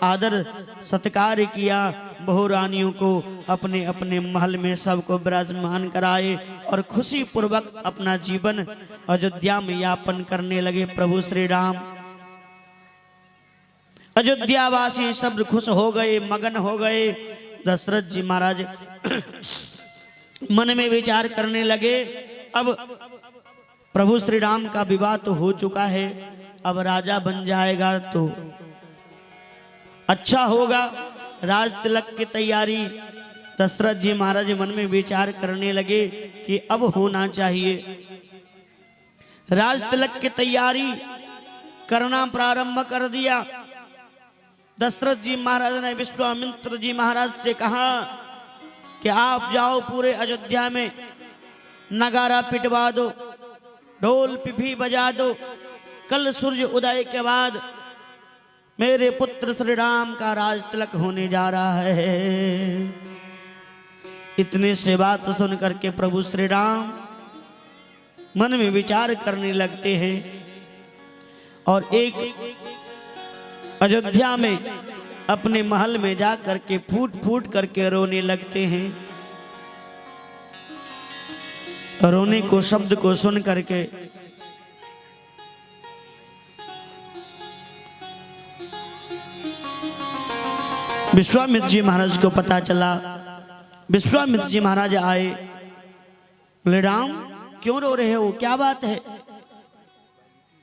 आदर सत्कार किया। बहु रानियों को अपने अपने महल में सबको विराजमान कराए और खुशी पूर्वक अपना जीवन अयोध्या में यापन करने लगे प्रभु श्री राम। अयोध्यावासी सब खुश हो गए, मगन हो गए। दशरथ जी महाराज मन में विचार करने लगे, अब प्रभु श्री राम का विवाह तो हो चुका है, अब राजा बन जाएगा तो अच्छा होगा। राज तिलक की तैयारी दशरथ जी महाराज मन में विचार करने लगे कि अब होना चाहिए। राज तिलक की तैयारी करना प्रारंभ कर दिया। दशरथ जी महाराज ने विश्वामित्र जी महाराज से कहा कि आप जाओ पूरे अयोध्या में नगारा पिटवा दो, ढोल पिपी बजा दो। कल सूर्य उदय के बाद मेरे पुत्र श्री राम का राज तिलक होने जा रहा है। इतने से बात सुन करके प्रभु श्री राम मन में विचार करने लगते हैं और एक अयोध्या में अपने महल में जा करके फूट फूट करके रोने लगते हैं। रोने को शब्द को सुन करके विश्वामित्र जी महाराज को पता चला। विश्वामित्र जी महाराज आए, बोले राम क्यों रो रहे हो, क्या बात है?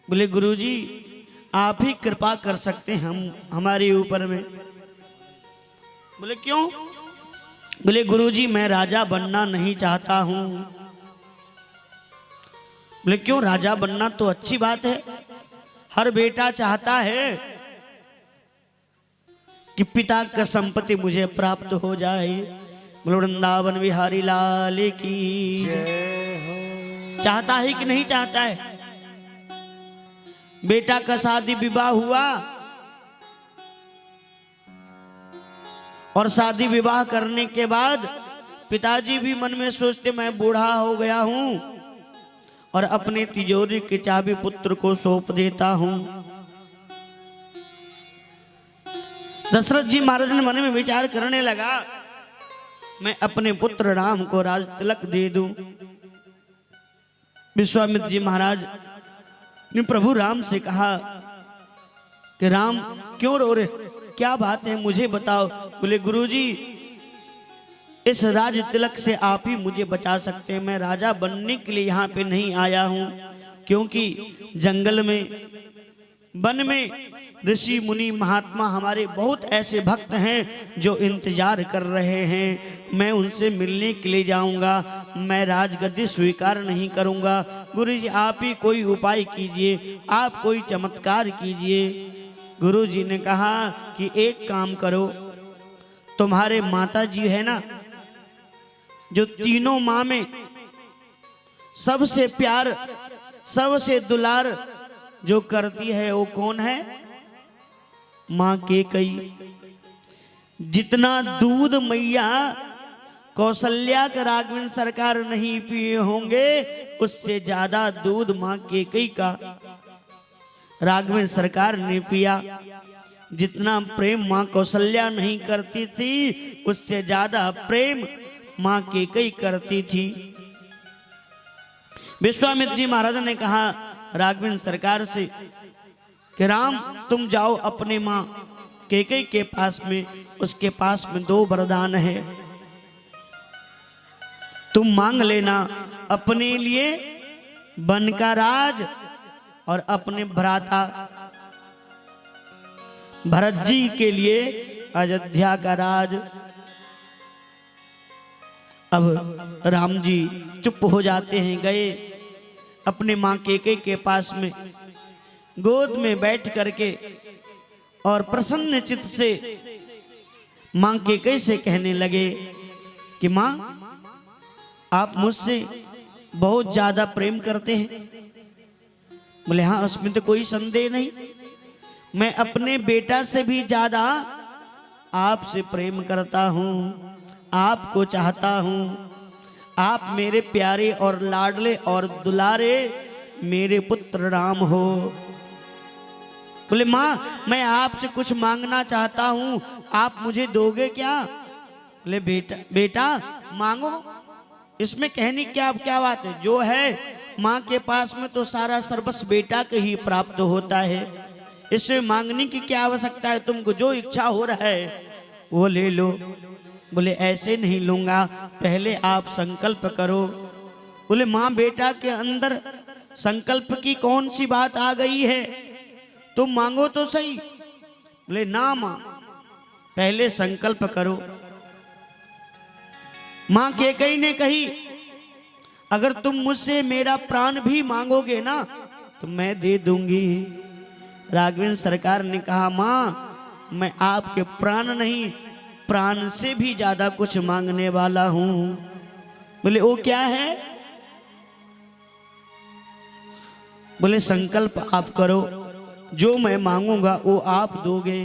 बोले गुरुजी आप ही कृपा कर सकते हैं हमारे ऊपर में। बोले क्यों? बोले गुरुजी मैं राजा बनना नहीं चाहता हूं। बोले क्यों? राजा बनना तो अच्छी बात है, हर बेटा चाहता है कि पिता का संपत्ति मुझे प्राप्त हो जाए। बोले वृंदावन बिहारी लाल की चाहता है कि नहीं चाहता है? बेटा का शादी विवाह हुआ और शादी विवाह करने के बाद पिताजी भी मन में सोचते मैं बूढ़ा हो गया हूं और अपने तिजोरी की चाबी पुत्र को सौंप देता हूं। दशरथ जी महाराज ने मन में विचार करने लगा मैं अपने पुत्र राम को राज तिलक दे दूं। विश्वामित्र जी महाराज ने प्रभु राम से कहा कि राम क्यों रो रहे, क्या बात है मुझे बताओ। बोले गुरुजी इस राज तिलक से आप ही मुझे बचा सकते हैं, मैं राजा बनने के लिए यहाँ पे नहीं आया हूँ, क्योंकि जंगल में वन में ऋषि मुनि महात्मा हमारे बहुत ऐसे भक्त हैं जो इंतजार कर रहे हैं। मैं उनसे मिलने के लिए जाऊंगा, मैं राजगद्दी स्वीकार नहीं करूंगा। गुरुजी आप ही कोई उपाय कीजिए, आप कोई चमत्कार कीजिए। गुरुजी ने कहा कि एक काम करो, तुम्हारे माता जी है ना, जो तीनों माँ में सबसे प्यार सबसे दुलार जो करती है वो कौन है? मां कैकेयी। जितना दूध मैया कौशल्या का राघवेंद्र सरकार नहीं पिए होंगे उससे ज्यादा दूध मां कैकेयी का राघवेंद्र सरकार ने पिया। जितना प्रेम मां कौशल्या नहीं करती थी उससे ज्यादा प्रेम मां कैकेयी करती थी। विश्वामित्र जी महाराज ने कहा राघवेंद्र सरकार से कि राम तुम जाओ अपने माँ कैकेयी के पास में, उसके पास में 2 वरदान है, तुम मांग लेना अपने लिए वन का राज और अपने भ्राता भरत जी के लिए अयोध्या का राज। अब राम जी चुप हो जाते हैं, गए अपने माँ कैकेयी के पास में गोद में बैठ करके और प्रसन्न चित्त से मां कैकेयी से कहने लगे कि मां आप मुझसे बहुत ज्यादा प्रेम करते हैं। बोले हाँ उसमें तो कोई संदेह नहीं, मैं अपने बेटा से भी ज्यादा आपसे प्रेम करता हूं, आपको चाहता हूं। आप मेरे प्यारे और लाडले और दुलारे मेरे पुत्र राम हो। बोले माँ मैं आपसे कुछ मांगना चाहता हूँ, आप मुझे दोगे क्या? बोले बेटा मांगो, इसमें कहने क्या क्या बात है। जो है माँ के पास में तो सारा सर्वस्व बेटा के ही प्राप्त होता है, इसमें मांगने की क्या आवश्यकता है? तुमको जो इच्छा हो रहा है वो ले लो। बोले ऐसे नहीं लूंगा, पहले आप संकल्प करो। बोले माँ बेटा के अंदर संकल्प की कौन सी बात आ गई है, तुम मांगो तो सही। बोले ना माँ पहले संकल्प करो। माँ कैकेयी ने कही अगर तुम मुझसे मेरा प्राण भी मांगोगे ना तो मैं दे दूंगी। राघवेंद्र सरकार ने कहा, माँ मैं आपके प्राण नहीं, प्राण से भी ज्यादा कुछ मांगने वाला हूं। बोले वो क्या है? बोले संकल्प आप करो, जो मैं मांगूंगा वो आप दोगे।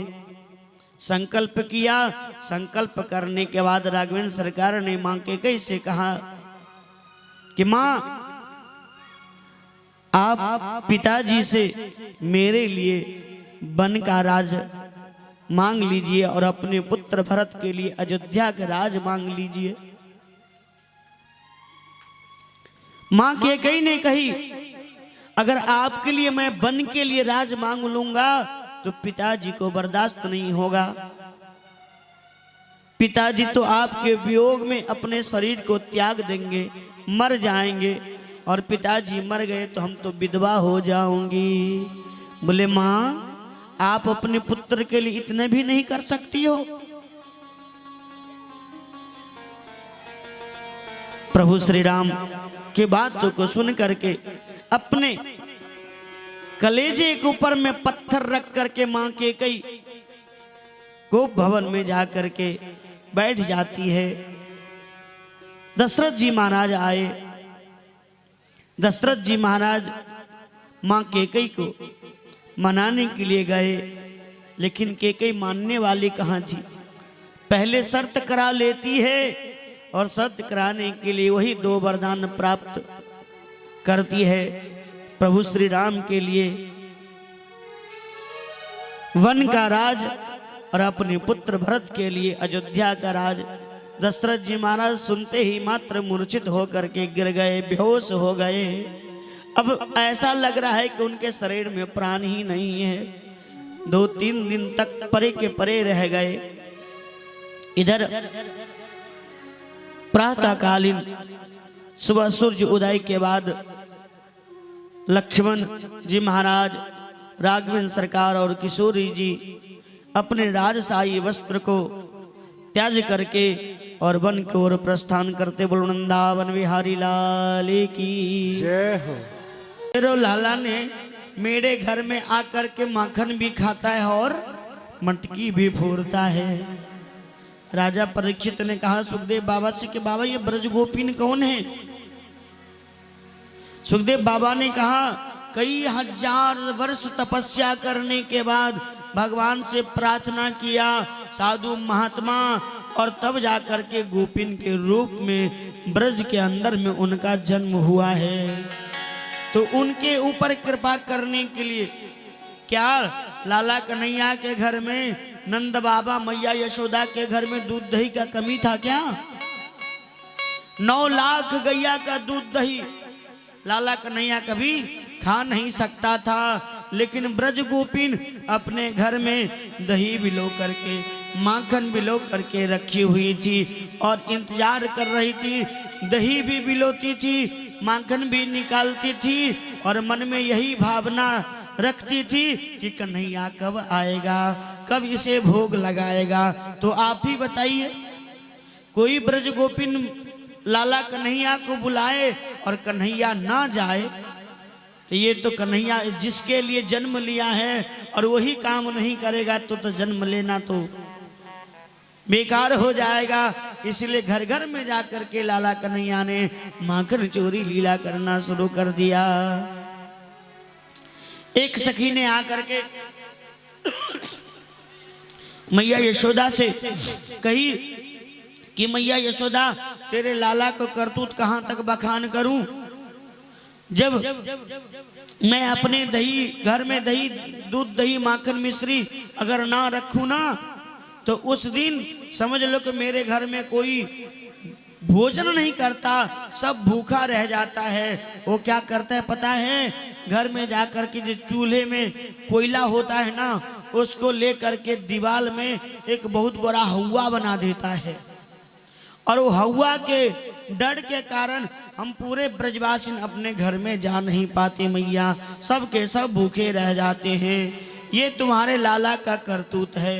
संकल्प किया। संकल्प करने के बाद राघवेंद्र सरकार ने मां कैकेयी से कहा कि मां आप पिताजी से मेरे लिए वन का राज मांग लीजिए और अपने पुत्र भरत के लिए अयोध्या का राज मांग लीजिए। मां कैकेयी ने कही, अगर आपके लिए मैं वन के लिए राज मांग लूंगा तो पिताजी को बर्दाश्त नहीं होगा। पिताजी तो आपके वियोग में अपने शरीर को त्याग देंगे, मर जाएंगे, और पिताजी मर गए तो हम तो विधवा हो जाऊंगी। बोले मां आप अपने पुत्र के लिए इतने भी नहीं कर सकती हो? प्रभु श्री राम की बातों को सुन करके अपने कलेजे के ऊपर में पत्थर रख करके मां कैकेयी गोप भवन में जाकर के बैठ जाती है। दशरथ जी महाराज आए। दशरथ जी महाराज मां कैकेयी को मनाने के लिए गए, लेकिन कैकेयी मानने वाली कहाँ थी। पहले शर्त करा लेती है और शर्त कराने के लिए वही 2 वरदान प्राप्त करती है। प्रभु श्री राम के लिए वन का राज और अपने पुत्र भरत के लिए अयोध्या का राज। दशरथ जी महाराज सुनते ही मात्र मूर्छित होकर के गिर गए, बेहोश हो गए। अब ऐसा लग रहा है कि उनके शरीर में प्राण ही नहीं है। 2-3 दिन तक परे के परे रह गए। इधर प्रातःकालीन सुबह सूर्य उदय के बाद लक्ष्मण जी महाराज, राघवेंद्र सरकार और किशोरी जी अपने राजशाही वस्त्र को त्याज करके और वन की ओर प्रस्थान करते। बोलो वृंदावन बिहारी लाल की जय हो। तेरो लाला ने मेरे घर में आकर के माखन भी खाता है और मटकी भी फोड़ता है। राजा परीक्षित ने कहा सुखदेव बाबा से कि बाबा ये ब्रज गोपीन कौन है? सुखदेव बाबा ने कहा कई हजार वर्ष तपस्या करने के बाद भगवान से प्रार्थना किया साधु महात्मा, और तब जाकर के गोपिन के रूप में ब्रज के अंदर में उनका जन्म हुआ है। तो उनके ऊपर कृपा करने के लिए क्या लाला कन्हैया के घर में, नंद बाबा मैया यशोदा के घर में दूध दही का कमी था क्या? 9 लाख गैया का दूध दही लाला कन्हैया कभी खा नहीं सकता था, लेकिन ब्रज गोपिन अपने घर में दही बिलो करके, माखन बिलो करके रखी हुई थी और इंतजार कर रही थी। दही भी बिलोती थी, माखन भी निकालती थी और मन में यही भावना रखती थी कि कन्हैया कब आएगा, कब इसे भोग लगाएगा। तो आप ही बताइए, कोई ब्रज गोपिन लाला कन्हैया को बुलाए और कन्हैया ना जाए तो ये तो कन्हैया जिसके लिए जन्म लिया है और वही काम नहीं करेगा तो जन्म लेना तो बेकार हो जाएगा। इसलिए घर घर में जाकर के लाला कन्हैया ने माखन चोरी लीला करना शुरू कर दिया। एक सखी ने आकर के मैया यशोदा से कही कि मैया यशोदा तेरे लाला को करतूत कहाँ तक बखान करूं? जब मैं अपने दही घर में दही दूध दही माखन मिश्री अगर ना रखूं ना तो उस दिन समझ लो कि मेरे घर में कोई भोजन नहीं करता, सब भूखा रह जाता है। वो क्या करता है पता है? घर में जाकर के जो चूल्हे में कोयला होता है ना, उसको लेकर के दीवार में एक बहुत बड़ा हवा बना देता है, और वो हवा के डर के कारण हम पूरे ब्रजवासी अपने घर में जा नहीं पाते मैया, सब के सब भूखे रह जाते हैं। ये तुम्हारे लाला का करतूत है।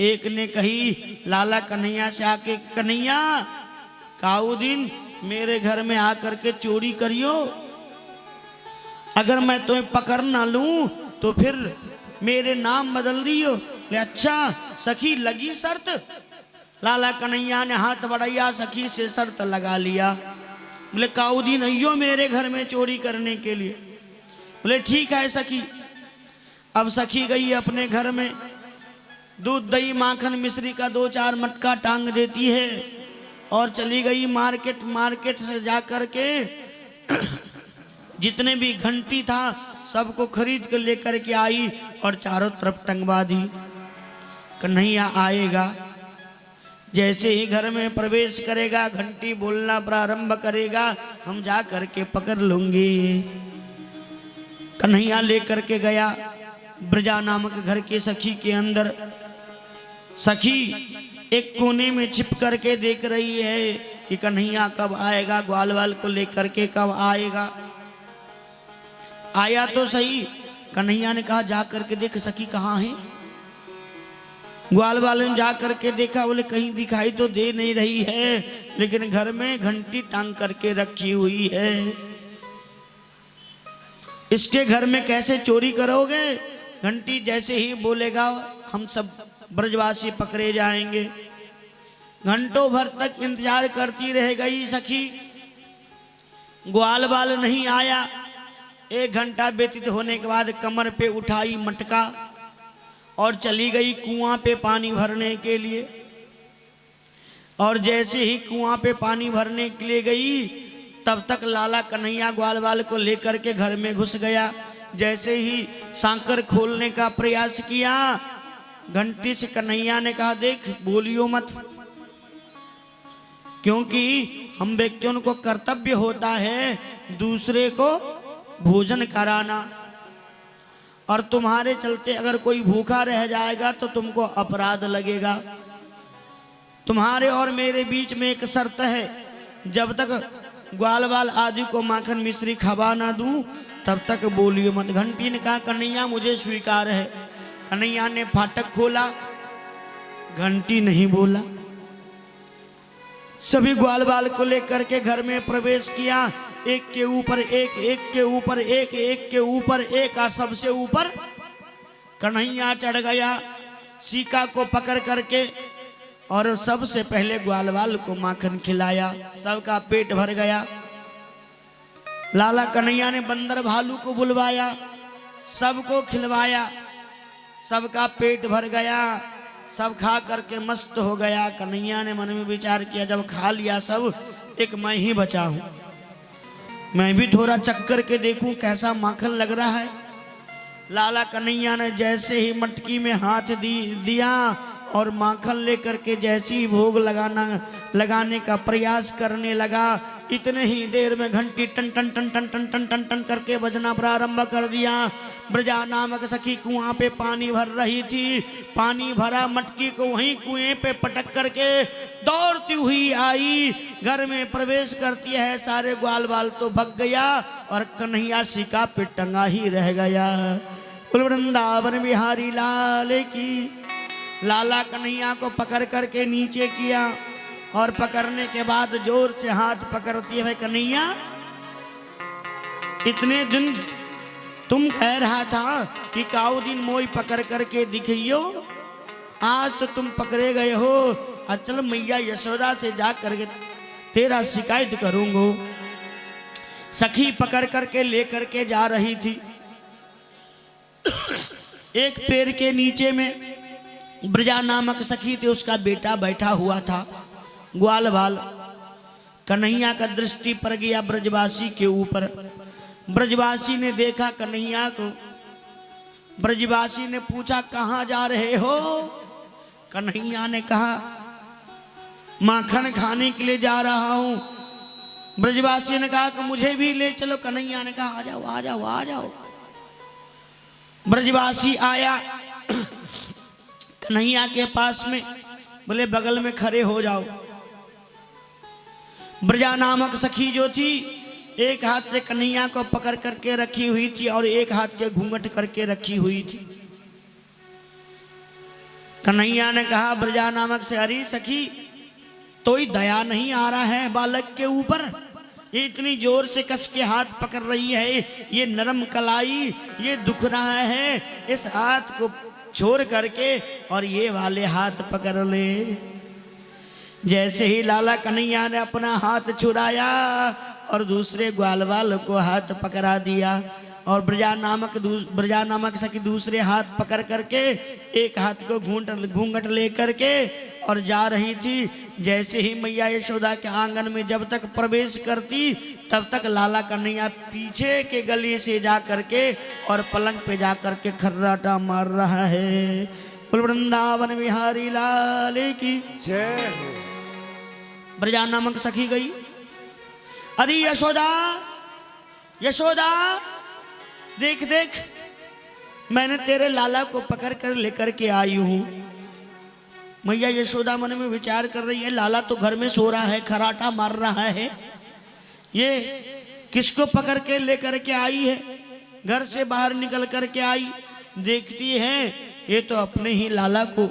एक ने कही लाला कन्हैया से आके, कन्हैया काऊ दिन मेरे घर में आकर के चोरी करियो, अगर मैं तुम्हें पकड़ ना लूं तो फिर मेरे नाम बदल दियो। ले अच्छा सखी लगी शर्त। लाला कन्हैया ने हाथ बढ़ाया, सखी से शर्त लगा लिया। बोले काउदी नहीं हो मेरे घर में चोरी करने के लिए। बोले ठीक है सखी। अब सखी गई अपने घर में, दूध दही माखन मिश्री का 2-4 मटका टांग देती है और चली गई मार्केट। मार्केट से जा कर के जितने भी घंटी था सबको खरीद कर लेकर के आई और चारों तरफ टंगवा दी। कन्हैया आएगा, जैसे ही घर में प्रवेश करेगा घंटी बोलना प्रारंभ करेगा, हम जा करके पकड़ लूंगी। कन्हैया लेकर के गया ब्रजा नामक घर के सखी के अंदर। सखी एक कोने में छिप करके देख रही है कि कन्हैया कब आएगा, ग्वाल वाल को लेकर के कब आएगा। आया तो सही। कन्हैया ने कहा जा करके देख सखी कहाँ है। ग्वाल वाले ने जा करके देखा, बोले कहीं दिखाई तो दे नहीं रही है, लेकिन घर में घंटी टांग करके रखी हुई है। इसके घर में कैसे चोरी करोगे? घंटी जैसे ही बोलेगा हम सब ब्रजवासी पकड़े जाएंगे। घंटों भर तक इंतजार करती रह गई सखी, ग्वाल वाल नहीं आया। 1 घंटा व्यतीत होने के बाद कमर पे उठाई मटका और चली गई कुआं पे पानी भरने के लिए। और जैसे ही कुआं पे पानी भरने के लिए गई, तब तक लाला कन्हैया ग्वाल वाल को लेकर के घर में घुस गया। जैसे ही सांकर खोलने का प्रयास किया, घंटी से कन्हैया ने कहा देख बोलियो मत, क्योंकि हम व्यक्तियों को कर्तव्य होता है दूसरे को भोजन कराना, और तुम्हारे चलते अगर कोई भूखा रह जाएगा तो तुमको अपराध लगेगा। तुम्हारे और मेरे बीच में एक शर्त है, जब तक ग्वाल वाल आदि को माखन मिश्री खवा ना दूं तब तक बोलियो मत। घंटी ने कहा कन्हैया मुझे स्वीकार है। कन्हैया ने फाटक खोला, घंटी नहीं बोला। सभी ग्वाल वाल को लेकर के घर में प्रवेश किया। एक के ऊपर एक, एक के ऊपर एक, एक के ऊपर एक, सबसे ऊपर कन्हैया चढ़ गया सीका को पकड़ करके, और सबसे पहले ग्वाल वाल को माखन खिलाया। सबका पेट भर गया। लाला कन्हैया ने बंदर भालू को बुलवाया, सबको खिलवाया, सबका पेट भर गया। सब खा करके मस्त हो गया। कन्हैया ने मन में विचार किया जब खा लिया सब, एक मैं ही बचा हूं, मैं भी थोड़ा चक्कर के देखूं कैसा माखन लग रहा है। लाला कन्हैया ने जैसे ही मटकी में हाथ दिया और माखन लेकर के जैसे ही भोग लगाने का प्रयास करने लगा, इतने ही देर में घंटी टन टन टन टन टन टन टन टन करके बजना प्रारंभ कर दिया। ब्रजा नामक सखी कुआं पे पानी भर रही थी। पानी भरा मटकी को वहीं कुएं पे पटक करके दौड़ती हुई आई, घर में प्रवेश करती है। सारे ग्वाल बाल तो भग गया और कन्हैया सिका पे टंगा ही रह गया। वृंदावन बिहारी लाल की। लाला कन्हैया को पकड़ करके नीचे किया और पकड़ने के बाद जोर से हाथ पकड़ती है, कन्हैया इतने दिन तुम कह रहा था कि काऊ दिन मोई पकड़ करके दिखियो, आज तो तुम पकड़े गए हो। अचल मैया यशोदा से जा करके तेरा शिकायत करूंगा। सखी पकड़ करके लेकर के जा रही थी। एक पेड़ के नीचे में ब्रजा नामक सखी थी, उसका बेटा बैठा हुआ था ग्वाल बाल। कन्हैया का दृष्टि पड़ गया ब्रजवासी के ऊपर। ब्रजवासी ने देखा कन्हैया को। ब्रजवासी ने पूछा कहाँ जा रहे हो? कन्हैया ने कहा माखन खाने के लिए जा रहा हूं। ब्रजवासी ने कहा कि मुझे भी ले चलो। कन्हैया ने कहा आ जाओ आ जाओ आ जाओ। ब्रजवासी आया कन्हैया के पास में, बोले बगल में खड़े हो जाओ। ब्रजा नामक सखी जो थी एक हाथ से कन्हैया को पकड़ करके रखी हुई थी और एक हाथ के घूंघट करके रखी हुई थी। कन्हैया ने कहा ब्रजा नामक से, अरे सखी तो ही दया नहीं आ रहा है बालक के ऊपर। इतनी जोर से कस के हाथ पकड़ रही है, ये नरम कलाई, ये दुख रहा है, इस हाथ को छोड़ करके और ये वाले हाथ पकड़ ले। जैसे ही लाला कन्हैया ने अपना हाथ छुड़ाया और दूसरे ग्वाल वाल को हाथ पकड़ा दिया और ब्रजा नामक सखी दूसरे हाथ पकड़ करके एक हाथ को घूंघट ले करके और जा रही थी। जैसे ही मैया यशोदा के आंगन में जब तक प्रवेश करती तब तक लाला कन्हैया पीछे के गली से जा करके और पलंग पे जा करके खर्राटा मार रहा है। बोल वृंदावन बिहारी लाल की जय हो। ब्रजा नामक सखी गई, अरे यशोदा यशोदा देख देख, मैंने तेरे लाला को पकड़ कर लेकर के आई हूं। मैया यशोदा मन में विचार कर रही है, लाला तो घर में सो रहा है, खराटा मार रहा है, ये किसको पकड़ के लेकर के आई है। घर से बाहर निकल कर के आई, देखती है ये तो अपने ही लाला को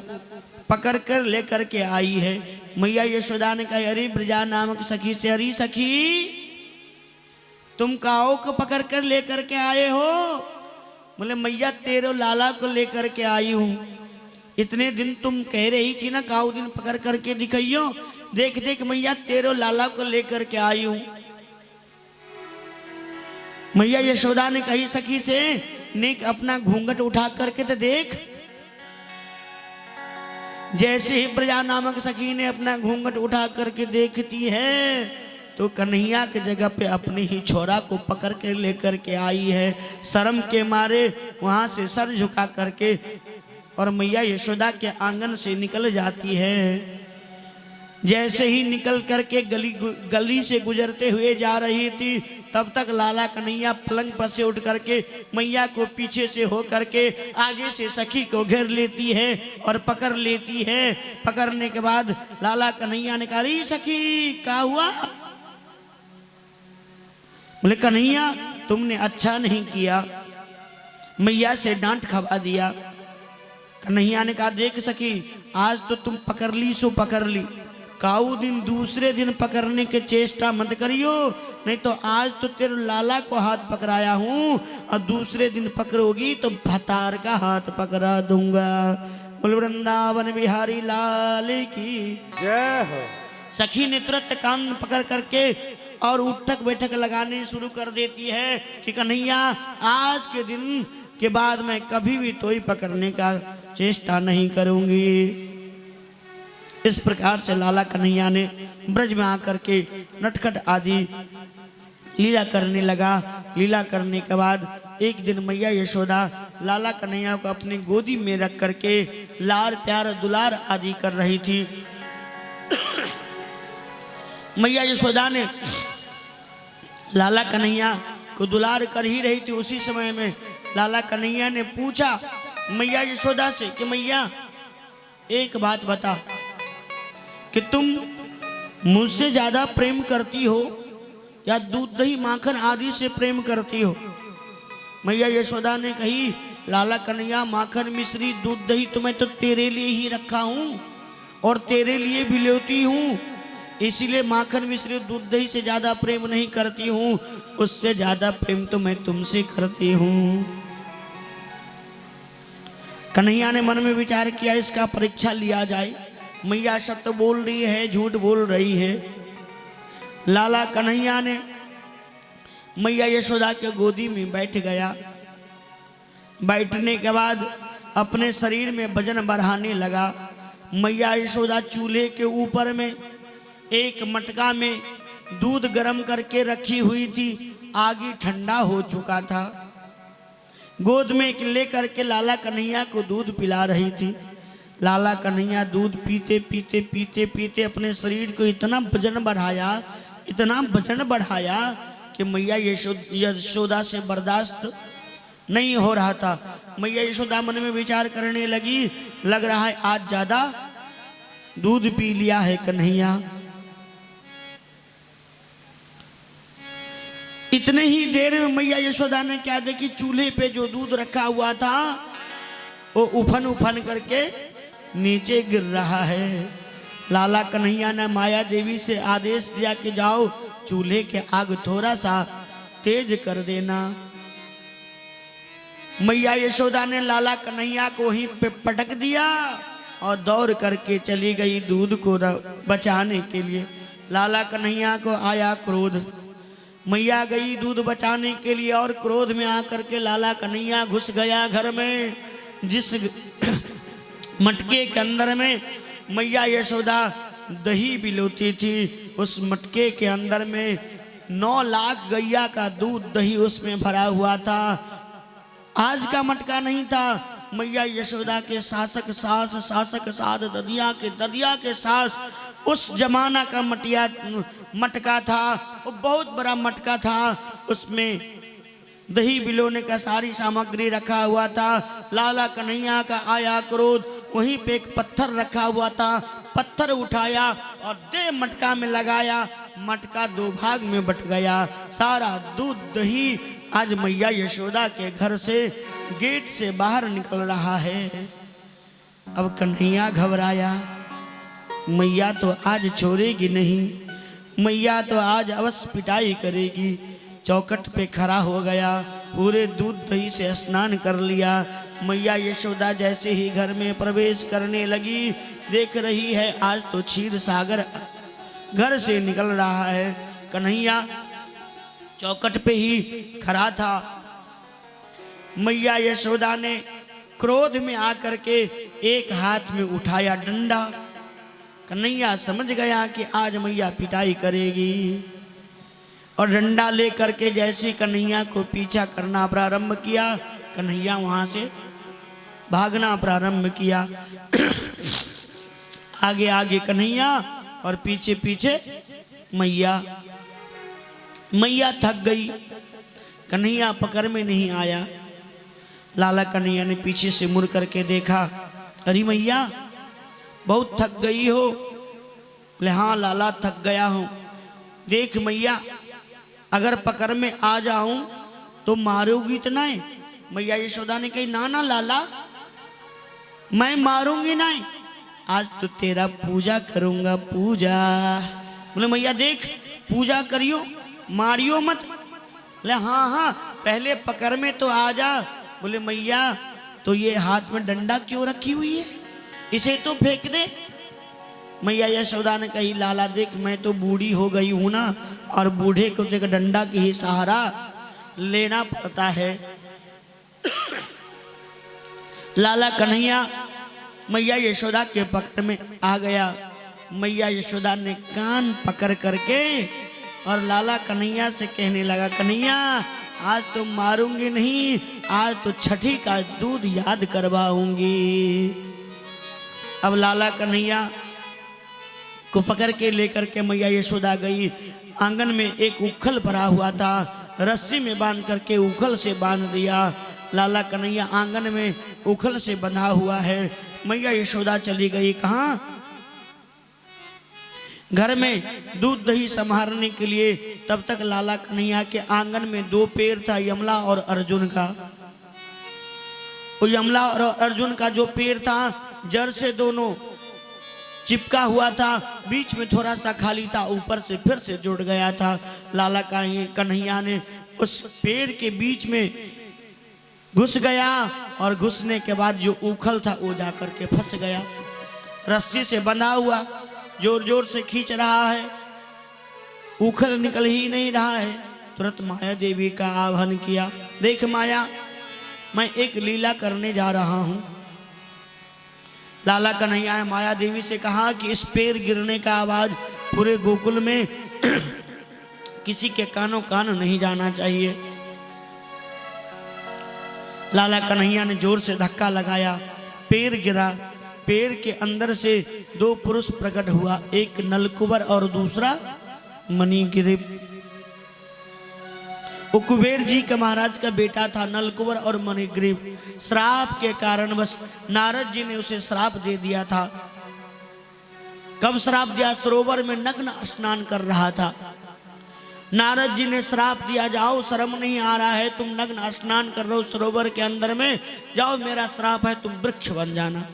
पकड़ कर लेकर के आई है। मैया यशोदा ने कहा, अरे ब्रजा नामक सखी से, अरे सखी तुम काओ को पकड़ कर लेकर के आए हो। बोले मैया तेरे लाला को लेकर के आई हूं। इतने दिन तुम कह रही थी ना काऊ दिन पकड़ करके दिखाइयो, देख देख मैया तेरे लाला को लेकर के आई हूं। मैया यशोदा ने कही सखी से, नेक अपना घूंघट उठा करके तो देख। जैसे ही ब्रजा नामक सखी ने अपना घूंघट उठा करके देखती है तो कन्हैया के जगह पे अपने ही छोरा को पकड़ के लेकर के आई है। शर्म के मारे वहां से सर झुका करके और मैया यशोदा के आंगन से निकल जाती है। जैसे ही निकल करके गली से गुजरते हुए जा रही थी तब तक लाला कन्हैया पलंग पर से उठ करके मैया को पीछे से हो करके आगे से सखी को घेर लेती है और पकड़ लेती है। पकड़ने के बाद लाला कन्हैया ने कहा, अरे सखी क्या हुआ। बोले कन्हैया तुमने अच्छा नहीं किया, मैया से डांट खवा दिया। कन्हैया ने कहा, देख सखी आज तो तुम पकड़ ली सो पकड़ ली, काऊ दिन दूसरे दिन पकड़ने के चेष्टा मत करियो, नहीं तो आज तो तेरे लाला को हाथ पकड़ाया हूं और दूसरे दिन पकड़ोगी तो भतार का हाथ पकड़ा दूंगा। बोल वृंदावन बिहारी लाल की जय हो। सखी ने तुरंत कान पकड़ करके और उठक बैठक लगाने शुरू कर देती है कि कन्हैया आज के दिन के बाद मैं कभी भी तोई पकड़ने का चेष्टा नहीं करूंगी। इस प्रकार से लाला कन्हैया ने ब्रज में आकर के नटखट आदि लीला करने लगा। लीला करने के बाद एक दिन मैया यशोदा लाला कन्हैया को अपनी गोदी में रख करके लार प्यार दुलार आदि कर रही थी। मैया यशोदा ने लाला कन्हैया को दुलार कर ही रही थी। उसी समय में लाला कन्हैया ने पूछा मैया यशोदा से कि मैया एक बात बता कि तुम मुझसे ज्यादा प्रेम करती हो या दूध दही माखन आदि से प्रेम करती हो। मैया यशोदा ने कही, लाला कन्हैया माखन मिश्री दूध दही तो मैं तो तेरे लिए ही रखा हूं और तेरे लिए भी लेती हूं, इसीलिए माखन मिश्री दूध दही से ज्यादा प्रेम नहीं करती हूं, उससे ज्यादा प्रेम तो मैं तुमसे करती हूं। कन्हैया ने मन में विचार किया इसका परीक्षा लिया जाए, मैया सत्य बोल रही है झूठ बोल रही है। लाला कन्हैया ने मैया यशोदा के गोदी में बैठ गया। बैठने के बाद अपने शरीर में वजन बढ़ाने लगा। मैया यशोदा चूल्हे के ऊपर में एक मटका में दूध गर्म करके रखी हुई थी, आगे ठंडा हो चुका था। गोद में लेकर के लाला कन्हैया को दूध पिला रही थी। लाला कन्हैया दूध पीते पीते पीते पीते अपने शरीर को इतना वजन बढ़ाया कि मैया यशोदा से बर्दाश्त नहीं हो रहा था। मैया यशोदा मन में विचार करने लगी, लग रहा है आज ज्यादा दूध पी लिया है कन्हैया। इतने ही देर में मैया यशोदा ने क्या देखी, चूल्हे पे जो दूध रखा हुआ था वो उफन उफन करके नीचे गिर रहा है। लाला कन्हैया ने माया देवी से आदेश दिया कि जाओ चूल्हे के आग थोड़ा सा तेज कर देना। मैया यशोदा ने लाला कन्हैया को वहीं पे पटक दिया और दौड़ करके चली गई दूध को बचाने के लिए। लाला कन्हैया को आया क्रोध, मैया गई दूध बचाने के लिए और क्रोध में आकर के लाला कन्हैया घुस गया घर में। जिस मटके के अंदर में मैया यशोदा दही बिलोती थी, उस मटके के अंदर में 9 लाख गैया का दूध दही उसमें भरा हुआ था। आज का मटका नहीं था, मैया यशोदा के शासक सास, शासक सास, ददिया के सास, उस जमाना का मटका था। वो बहुत बड़ा मटका था, उसमें दही बिलोने का सारी सामग्री रखा हुआ था। लाला कन्हैया का आया क्रोध, वहीं पे एक पत्थर रखा हुआ था, पत्थर उठाया और दे मटका में लगाया। मटका 2 भाग में बट गया। सारा दूध दही आज मैया यशोदा के घर से गेट से बाहर निकल रहा है। अब कन्हैया घबराया, मैया तो आज छोड़ेगी नहीं, मैया तो आज अवश्य पिटाई करेगी। चौखट पे खड़ा हो गया, पूरे दूध दही से स्नान कर लिया। मैया यशोदा जैसे ही घर में प्रवेश करने लगी, देख रही है आज तो क्षीर सागर घर से निकल रहा है। कन्हैया चौखट पे ही खड़ा था। मैया यशोदा ने क्रोध में आकर के एक हाथ में उठाया डंडा। कन्हैया समझ गया कि आज मैया पिटाई करेगी और डंडा लेकर के जैसे कन्हैया को पीछा करना प्रारंभ किया, कन्हैया वहां से भागना प्रारंभ किया। आगे आगे कन्हैया और पीछे पीछे मैया। मैया थक गई, कन्हैया पकड़ में नहीं आया। लाला कन्हैया ने पीछे से मुड़ करके देखा, अरे मैया बहुत थक गई हो। बोले हाँ लाला थक गया हूँ। देख मैया, अगर पकड़ में आ जाऊं तो मारोगी तो नहीं। मैया यशोदा ने कही ना ना लाला, मैं मारूंगी नहीं, आज तो तेरा पूजा करूंगा, पूजा। बोले मैया देख पूजा करियो, मारियो मत। बोले हाँ हाँ पहले पकड़ में तो आ जा। बोले मैया तो ये हाथ में डंडा क्यों रखी हुई है, इसे तो फेंक दे। मैया यशोदा ने कही लाला देख मैं तो बूढ़ी हो गई हूं ना, और बूढ़े को देख डंडा की ही सहारा लेना पड़ता है। लाला कन्हैया मैया यशोदा के पकड़ में आ गया। मैया यशोदा ने कान पकड़ करके और लाला कन्हैया से कहने लगा, कन्हैया आज तो मारूंगी नहीं, आज तो छठी का दूध याद करवाऊंगी। अब लाला कन्हैया को पकड़ के लेकर के मैया यशोदा गई। आंगन में एक उखल भरा हुआ था, रस्सी में बांध करके उखल से बांध दिया। लाला कन्हैया आंगन में उखल से बंधा हुआ है। मैया यशोदा चली गई कहाँ? घर में दूध दही संभालने के लिए। तब तक लाला कन्हैया के आंगन में 2 पेड़ था, यमला और अर्जुन का। वो यमला और अर्जुन का जो पेड़ था जड़ से दोनों चिपका हुआ था, बीच में थोड़ा सा खाली था, ऊपर से फिर से जुड़ गया था। लाला कन्हैया ने उस पेड़ के बीच में घुस गया और घुसने के बाद जो उखल था वो जाकर के फंस गया। रस्सी से बंधा हुआ, जोर जोर से खींच रहा है, उखल निकल ही नहीं रहा है। तुरंत माया देवी का आह्वान किया, देख माया मैं एक लीला करने जा रहा हूँ। लाला कन्हैया ने माया देवी से कहा कि इस पेड़ गिरने का आवाज पूरे गोकुल में किसी के कानों कान नहीं जाना चाहिए। लाला कन्हैया ने जोर से धक्का लगाया, पेड़ गिरा। पेड़ के अंदर से 2 पुरुष प्रकट हुआ, एक नलकुबर और दूसरा मणिग्रीव। वो कुबेर जी का महाराज का बेटा था नलकुबर और मणिग्रीव। श्राप के कारण बस नारद जी ने उसे श्राप दे दिया था। कब श्राप दिया? सरोवर में नग्न स्नान कर रहा था। नारद जी ने श्राप दिया, जाओ शर्म नहीं आ रहा है, तुम नग्न स्नान कर रहे हो सरोवर के अंदर में, जाओ मेरा श्राप है तुम वृक्ष बन जाना।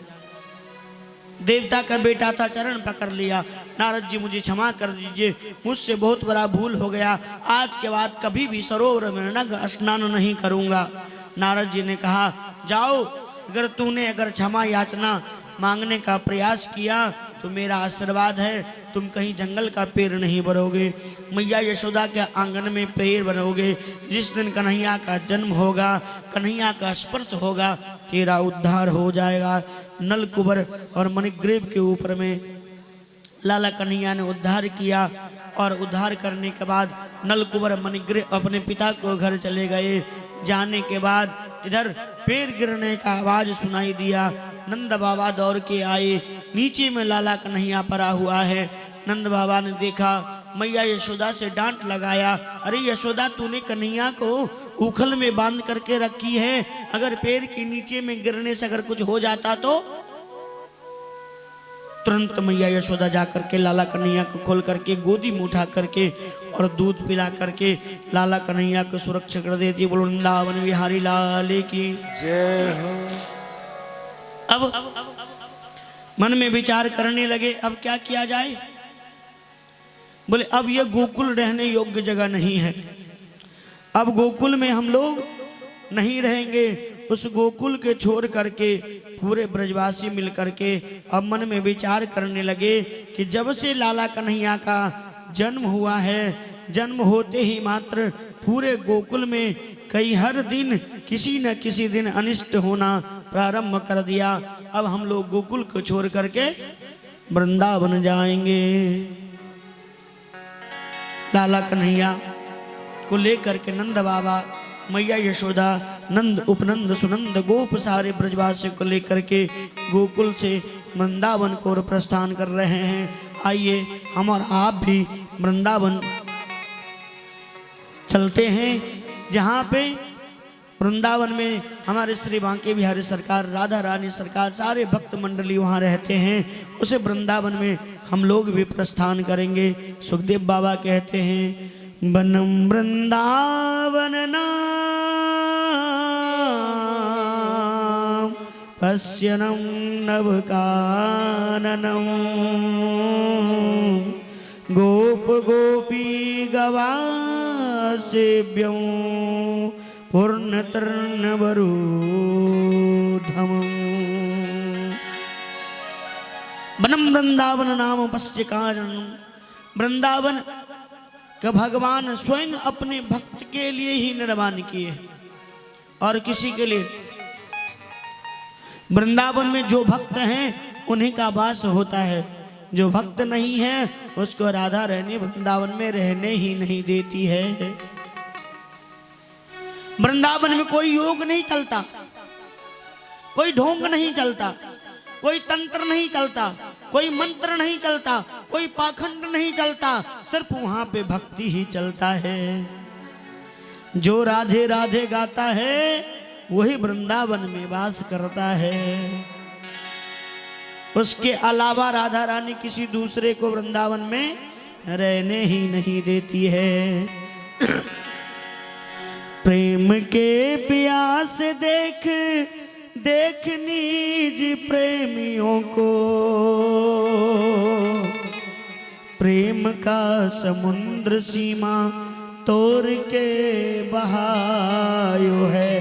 देवता का बेटा था, चरण पकड़ लिया। नारद जी मुझे क्षमा कर दीजिए, मुझसे बहुत बड़ा भूल हो गया, आज के बाद कभी भी सरोवर में नग स्नान नहीं करूंगा। नारद जी ने कहा जाओ, अगर क्षमा याचना मांगने का प्रयास किया तो मेरा आशीर्वाद है, तुम कहीं जंगल का पेड़ नहीं बनोगे, मैया यशोदा के आंगन में पेड़ बनोगे। जिस दिन कन्हैया का जन्म होगा, कन्हैया का स्पर्श होगा, तेरा उद्धार हो जाएगा। नलकुबर और मणिग्रीव के ऊपर में लाला कन्हैया ने उद्धार किया और उद्धार करने के बाद नलकुबर मणिग्रीव अपने पिता को घर चले गए। जाने के बाद इधर पेड़ गिरने का आवाज सुनाई दिया। नंद बाबा दौड़ के आए, नीचे में लाला कन्हैया पड़ा हुआ है। नंद बाबा ने देखा, मैया यशोदा से डांट लगाया, अरे यशोदा तूने कन्हैया को उखल में बांध करके रखी है, अगर पेड़ के नीचे में गिरने से अगर कुछ हो जाता तो। तुरंत मैया यशोदा जा करके लाला कन्हैया को खोल करके गोदी में उठा करके और दूध पिला करके लाला कन्हैया को सुरक्षा कर देती। बोलो वृंदावन बिहारी लाल की जय हो। अब मन में विचार करने लगे, अब क्या किया जाए। बोले अब ये गोकुल रहने योग्य जगह नहीं है, अब गोकुल में हम लोग नहीं रहेंगे। उस गोकुल के छोड़ करके पूरे ब्रजवासी मिल करके अब मन में विचार करने लगे कि जब से लाला कन्हैया का जन्म हुआ है, जन्म होते ही मात्र पूरे गोकुल में कई हर दिन किसी न किसी दिन अनिष्ट होना प्रारंभ कर दिया। अब हम लोग गोकुल को छोड़ करके वृंदावन जाएंगे। लाला कन्हैया को लेकर के नंद बाबा, मैया यशोदा, नंद उपनंद सुनंद गोप सारे ब्रजवासी को लेकर के गोकुल से वृंदावन को प्रस्थान कर रहे हैं। आइए हम और आप भी वृंदावन चलते हैं, जहाँ पे वृंदावन में हमारे श्री बांके बिहारी सरकार, राधा रानी सरकार, सारे भक्त मंडली वहाँ रहते हैं। उसे वृंदावन में हम लोग भी प्रस्थान करेंगे। सुखदेव बाबा कहते हैं, बनम वृंदावन नाम पश्यनं नवकाननं गोप गोपी गवासेव्यं पूर्णतर्णवरूधमम्। बनम वृंदावन नाम पश्य काननं, वृंदावन कि भगवान स्वयं अपने भक्त के लिए ही निर्माण किए और किसी के लिए। वृंदावन में जो भक्त हैं उन्हीं का वास होता है, जो भक्त नहीं है उसको राधा रानी वृंदावन में रहने ही नहीं देती है। वृंदावन में कोई योग नहीं चलता, कोई ढोंग नहीं चलता, कोई तंत्र नहीं चलता, कोई मंत्र नहीं चलता, कोई पाखंड नहीं चलता, सिर्फ वहां पे भक्ति ही चलता है। जो राधे राधे गाता है वही वृंदावन में वास करता है। उसके अलावा राधा रानी किसी दूसरे को वृंदावन में रहने ही नहीं देती है। प्रेम के प्यास देख देख निज प्रेमियों को, प्रेम का समुद्र सीमा तोड़ के बहायो है।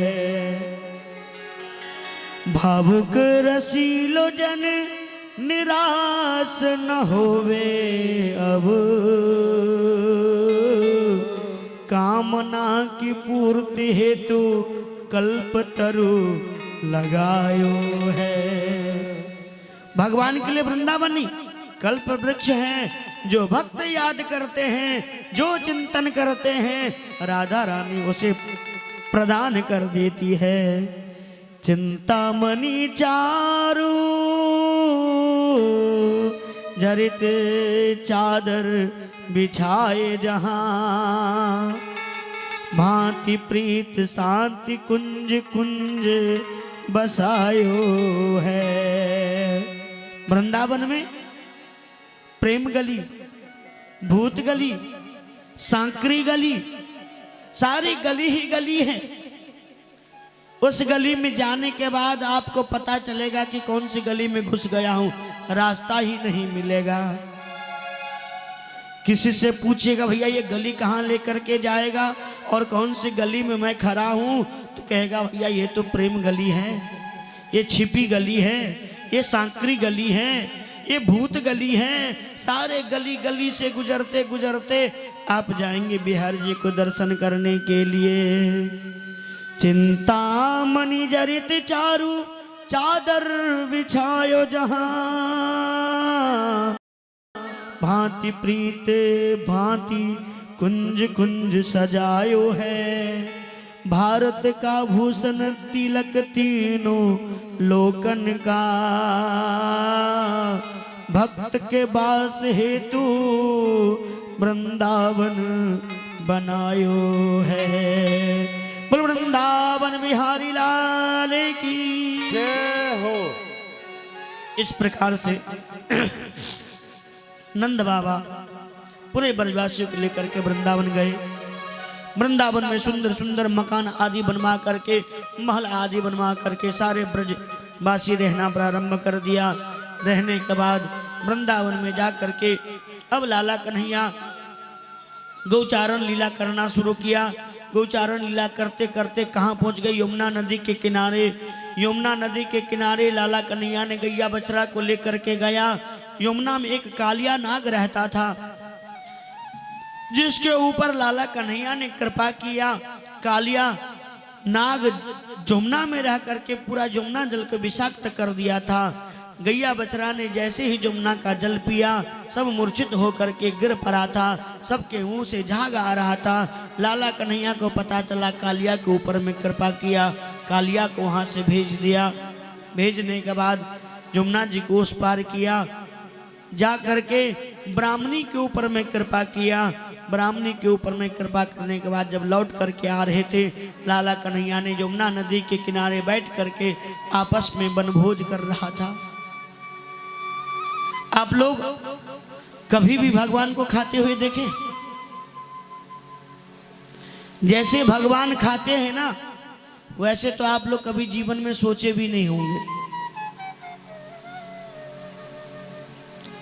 भावुक रसीलो जन निराश न होवे अब, कामना की पूर्ति हेतु कल्पतरु लगायो है। भगवान के लिए वृंदावन नहीं, कल्प वृक्ष है। जो भक्त याद करते हैं, जो चिंतन करते हैं, राधा रानी उसे प्रदान कर देती है। चिंतामणि चारु जरित चादर बिछाए जहां, भांति प्रीत शांति कुंज कुंज बसायो है। वृंदावन में प्रेम गली, भूत गली, सांकरी गली, सारी गली ही गली है। उस गली में जाने के बाद आपको पता चलेगा कि कौन सी गली में घुस गया हूं, रास्ता ही नहीं मिलेगा। किसी से पूछेगा भैया ये गली कहाँ लेकर के जाएगा और कौन सी गली में मैं खड़ा हूं, तो कहेगा भैया ये तो प्रेम गली है, ये छिपी गली है, ये सांकरी गली है, ये भूत गली है। सारे गली गली से गुजरते गुजरते आप जाएंगे बिहार जी को दर्शन करने के लिए। चिंतामणि जरित चारु चादर बिछायो जहां, भांति प्रीते भांति कुंज कुंज सजायो है। भारत का भूषण तिलक तीनों लोकन का, भक्त के वास हेतु वृंदावन बनायो है। बोल वृंदावन बिहारी लाल की जय हो। इस प्रकार से नंद बाबा पूरे ब्रजवासियों को लेकर के वृंदावन गए। वृंदावन में सुंदर सुंदर मकान आदि बनवा करके, महल आदि बनवा करके सारे ब्रजवासी रहना प्रारंभ कर दिया। रहने के बाद वृंदावन में जा करके अब लाला कन्हैया गौचारण लीला करना शुरू किया। गौचारण लीला करते करते कहाँ पहुँच गए? यमुना नदी के किनारे। यमुना नदी के किनारे लाला कन्हैया ने गैया बछड़ा को लेकर के गया। यमुना में एक कालिया नाग रहता था, जिसके ऊपर लाला कन्हैया ने कृपा किया। कालिया नाग यमुना में रह करके पूरा यमुना जल को विषाक्त कर दिया था। गैया बछड़ा ने जैसे ही यमुना का जल पिया, सब मूर्छित होकर के गिर पड़ा था, सबके मुंह से झाग आ रहा था। लाला कन्हैया को पता चला, कालिया के ऊपर में कृपा किया, कालिया को वहां से भेज दिया। भेजने के बाद यमुना जी को उस पार किया, जा करके ब्राह्मणी के ऊपर में कृपा किया। ब्राह्मणी के ऊपर में कृपा करने के बाद जब लौट करके आ रहे थे, लाला कन्हैया ने यमुना नदी के किनारे बैठ करके आपस में वनभोज कर रहा था। आप लोग कभी भी भगवान को खाते हुए देखे? जैसे भगवान खाते हैं ना, वैसे तो आप लोग कभी जीवन में सोचे भी नहीं होंगे।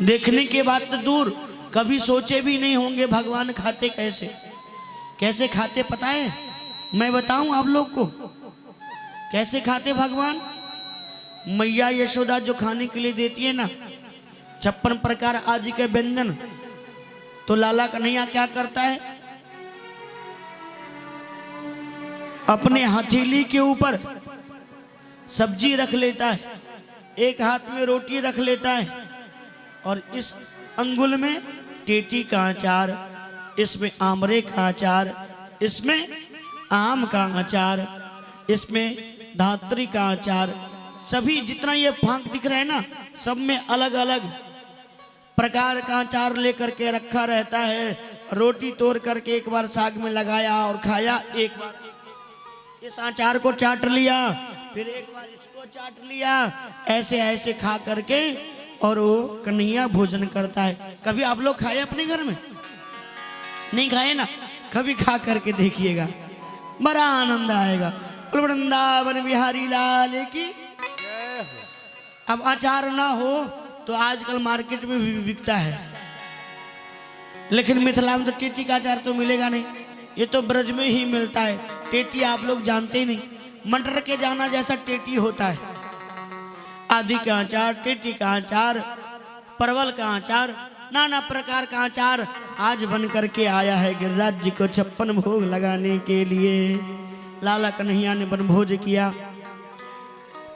देखने के बाद तो दूर, कभी सोचे भी नहीं होंगे भगवान खाते कैसे। कैसे खाते पता है? मैं बताऊं आप लोग को कैसे खाते भगवान। मैया यशोदा जो खाने के लिए देती है ना 56 प्रकार आदि के व्यंजन, तो लाला कन्हैया क्या करता है? अपने हथेली के ऊपर सब्जी रख लेता है, एक हाथ में रोटी रख लेता है और इस अंगुल में टेटी का अचार, इसमें आमरे का अचार, इसमें आम का अचार, इसमें धात्री का अचार। सभी जितना ये फांक दिख रहा है ना, सब में अलग अलग प्रकार का अचार लेकर के रखा रहता है। रोटी तोड़ करके एक बार साग में लगाया और खाया, एक बार इस अचार को चाट लिया, फिर एक बार इसको चाट लिया, ऐसे ऐसे खा करके और वो कन्हैया भोजन करता है। कभी आप लोग खाए अपने घर में? नहीं खाए ना? कभी खा करके देखिएगा, बड़ा आनंद आएगा। वृंदावन बिहारी लाल की। अब अचार ना हो तो आजकल मार्केट में भी बिकता है, लेकिन मिथिला में तो टेटी का अचार तो मिलेगा नहीं, ये तो ब्रज में ही मिलता है। टेटी आप लोग जानते ही नहीं, मटर के जाना जैसा टेटी होता है। आदि का अचार, टेटी का अचार, परवल का अचार, नाना प्रकार का अचार आज बन करके आया है गिरिराज जी को 56 भोग लगाने के लिए। लाला कन्हैया ने वनभोज किया।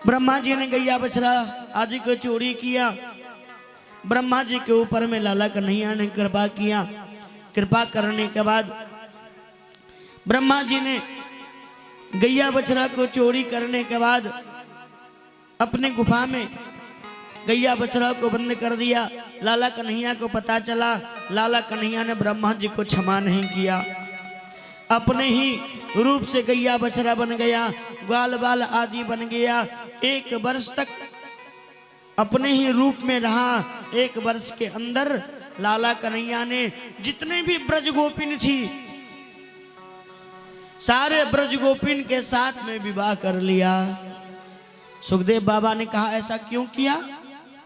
ब्रह्मा जी ने गैया बछड़ा आदि को चोरी किया। ब्रह्मा जी के ऊपर में लाला कन्हैया ने कृपा किया। कृपा करने के बाद ब्रह्मा जी ने गैया बछड़ा को चोरी करने के बाद अपने गुफा में गैया बछड़ा को बंद कर दिया। लाला कन्हैया को पता चला, लाला कन्हैया ने ब्रह्मा जी को क्षमा नहीं किया। अपने ही रूप से गैया बछड़ा बन गया, ग्वाल बाल आदि बन गया। 1 वर्ष तक अपने ही रूप में रहा। 1 वर्ष के अंदर लाला कन्हैया ने जितने भी ब्रज गोपिन थी, सारे ब्रज गोपिन के साथ में विवाह कर लिया। सुखदेव बाबा ने कहा ऐसा क्यों किया?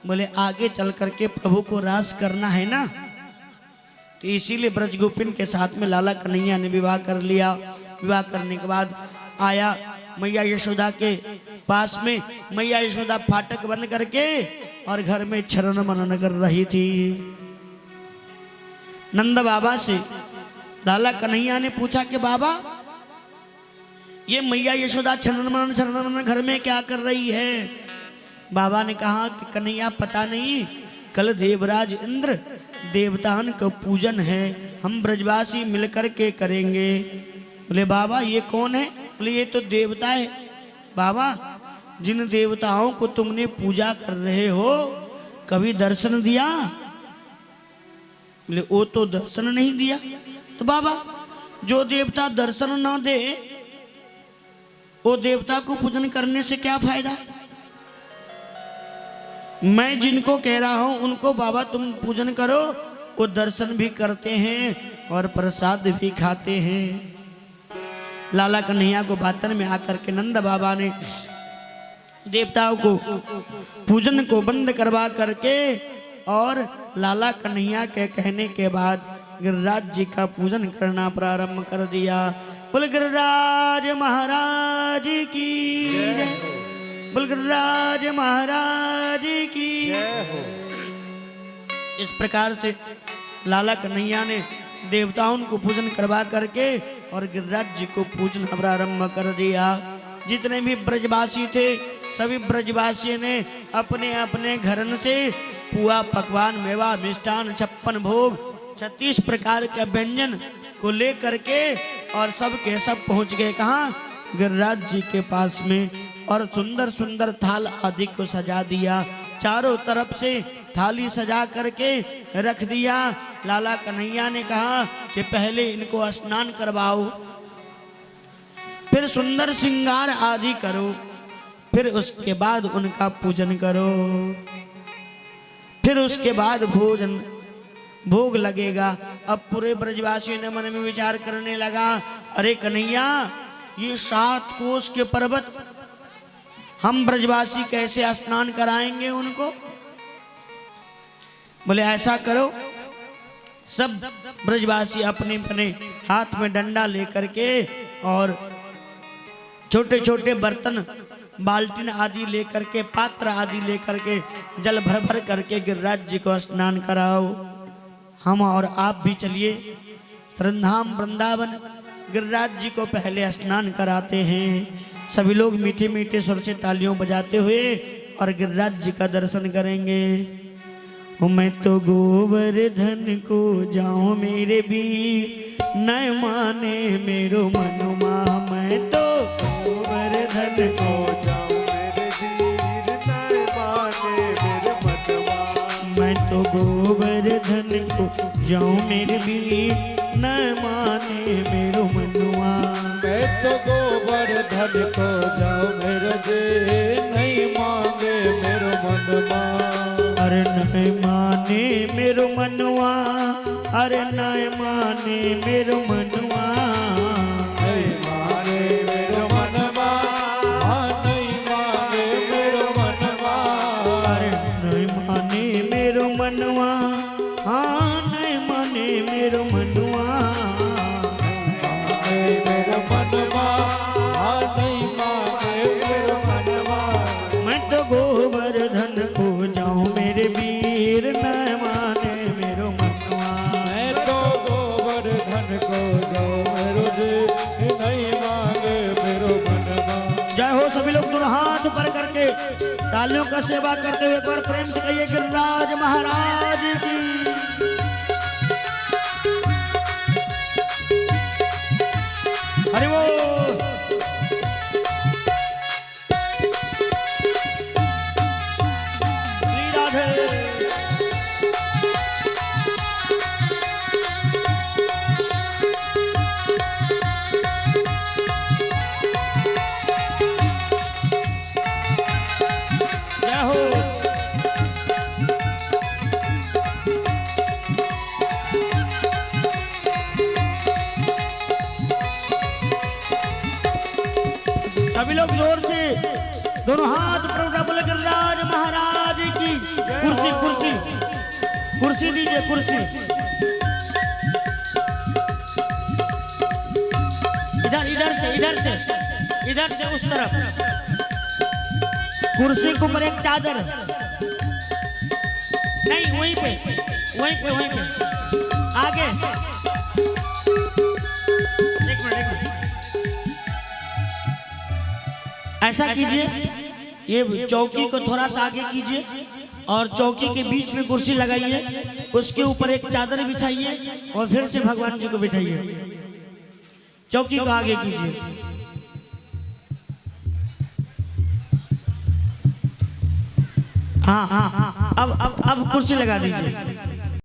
बोले आगे चल करके प्रभु को रास करना है ना, तो इसीलिए ब्रज गोपिन के साथ में लाला कन्हैया ने विवाह कर लिया। विवाह करने के बाद आया मैया यशोदा के पास में। मैया यशोदा फाटक बंद करके और घर में छरण मनन कर रही थी। नंद बाबा से लाला कन्हैया ने पूछा कि बाबा ये मैया यशोदा छरण मनन घर में क्या कर रही है? बाबा ने कहा कि कन्हैया पता नहीं, कल देवराज इंद्र देवतान का पूजन है, हम ब्रजवासी मिलकर के करेंगे। बोले बाबा ये कौन है? बोले ये तो देवता है। बाबा जिन देवताओं को तुमने पूजा कर रहे हो कभी दर्शन दिया? बोले वो तो दर्शन नहीं दिया। तो बाबा जो देवता दर्शन ना दे वो देवता को पूजन करने से क्या फायदा? मैं जिनको कह रहा हूं उनको बाबा तुम पूजन करो, वो दर्शन भी करते हैं और प्रसाद भी खाते हैं। लाला कन्हैया को बातन में आकर के नंद बाबा ने देवताओं को पूजन को बंद करवा करके और लाला कन्हैया के कहने के बाद गिरिराज जी का पूजन करना प्रारंभ कर दिया। बोल गिरिराज महाराज की जय, बोल गिरिराज महाराज की जय हो। इस प्रकार से लाला कन्हैया ने देवताओं को पूजन करवा करके और गिरिराज जी को पूजन प्रारंभ कर दिया। जितने भी ब्रजवासी थे सभी ब्रजवासियों ने अपने अपने घरन से पुआ पकवान मेवा मिष्ठान 56 भोग 36 प्रकार के व्यंजन को ले करके और सब के सब पहुंच गए कहाँ? गिरिराज जी के पास में। और सुंदर सुंदर थाल आदि को सजा दिया, चारों तरफ से थाली सजा करके रख दिया। लाला कन्हैया ने कहा कि पहले इनको स्नान करवाओ, फिर सुंदर श्रृंगार आदि करो, फिर उसके बाद उनका पूजन करो, फिर उसके बाद भोग लगेगा। अब पूरे ब्रजवासियों ने मन में विचार करने लगा, अरे कन्हैया ये 7 कोस के पर्वत हम ब्रजवासी कैसे स्नान कराएंगे उनको? बोले ऐसा करो, सब ब्रजवासी अपने अपने हाथ में डंडा लेकर के और छोटे छोटे बर्तन बाल्टीन आदि लेकर के पात्र आदि लेकर के जल भर भर करके गिरिराज जी को स्नान कराओ। हम और आप भी चलिए श्रृंधाम वृंदावन गिरिराज जी को पहले स्नान कराते हैं। सभी लोग मीठे मीठे स्वर से तालियों बजाते हुए और गिरिराज जी का दर्शन करेंगे। मैं तो गोवर्धन को जाऊं मेरे बीर, न माने मेरो मनुमा। मैं तो गोवर्धन को जाऊं मेरे वीर, न माने मेरे मनवा। मैं तो गोवर्धन को जाऊं मेरे बीर, न माने मेरो मनुआ। मैं तो गोवर्धन को जाऊं मेरे वीर, नहीं मांगे मेरो मनवा। अरे नहीं माने मेरो मनुआ, अरे नहीं माने मेरो मनुआ। नहीं माने मेरो मनवा, नहीं मांगे मेरो मनवा। अरे नहीं माने मेरो मनुआ, हाँ नहीं माने मेरो मनुआ। नहीं मेरो मनवा, नहीं मांगे मेरो मनवा। मैं तो गोवर्धन को जाऊं मेरे वीर, न माने मेरो मनुआ। मैं तो गोवर्धन को जाऊं मेरो वीर, नहीं मांगे मेरो मनवा। जय हो। सभी लोग दोनों हाथ ऊपर करके तालियों का सेवा करते हुए एक बार प्रेम से कहिए गिरिराज महाराज की। हरि बोल। श्री राधे। जय हो। सभी लोग जोर से दोनों हाथ प्रभु बोले गिरिराज महाराज की। कुर्सी कुर्सी कुर्सी दीजिए, कुर्सी इधर इधर से इधर से इधर से उस तरफ। कुर्सी के ऊपर एक चादर, नहीं वहीं पे वहीं पे वहीं पे आगे। एक मिनट ऐसा कीजिए, ये चौकी को थोड़ा सा आगे कीजिए और चौकी के बीच में कुर्सी लगाइए, उसके ऊपर एक चादर बिछाइए और फिर से भगवान जी को बिठाइए। चौकी को आगे कीजिए। हाँ हाँ हाँ, अब कुर्सी लगा दीजिए।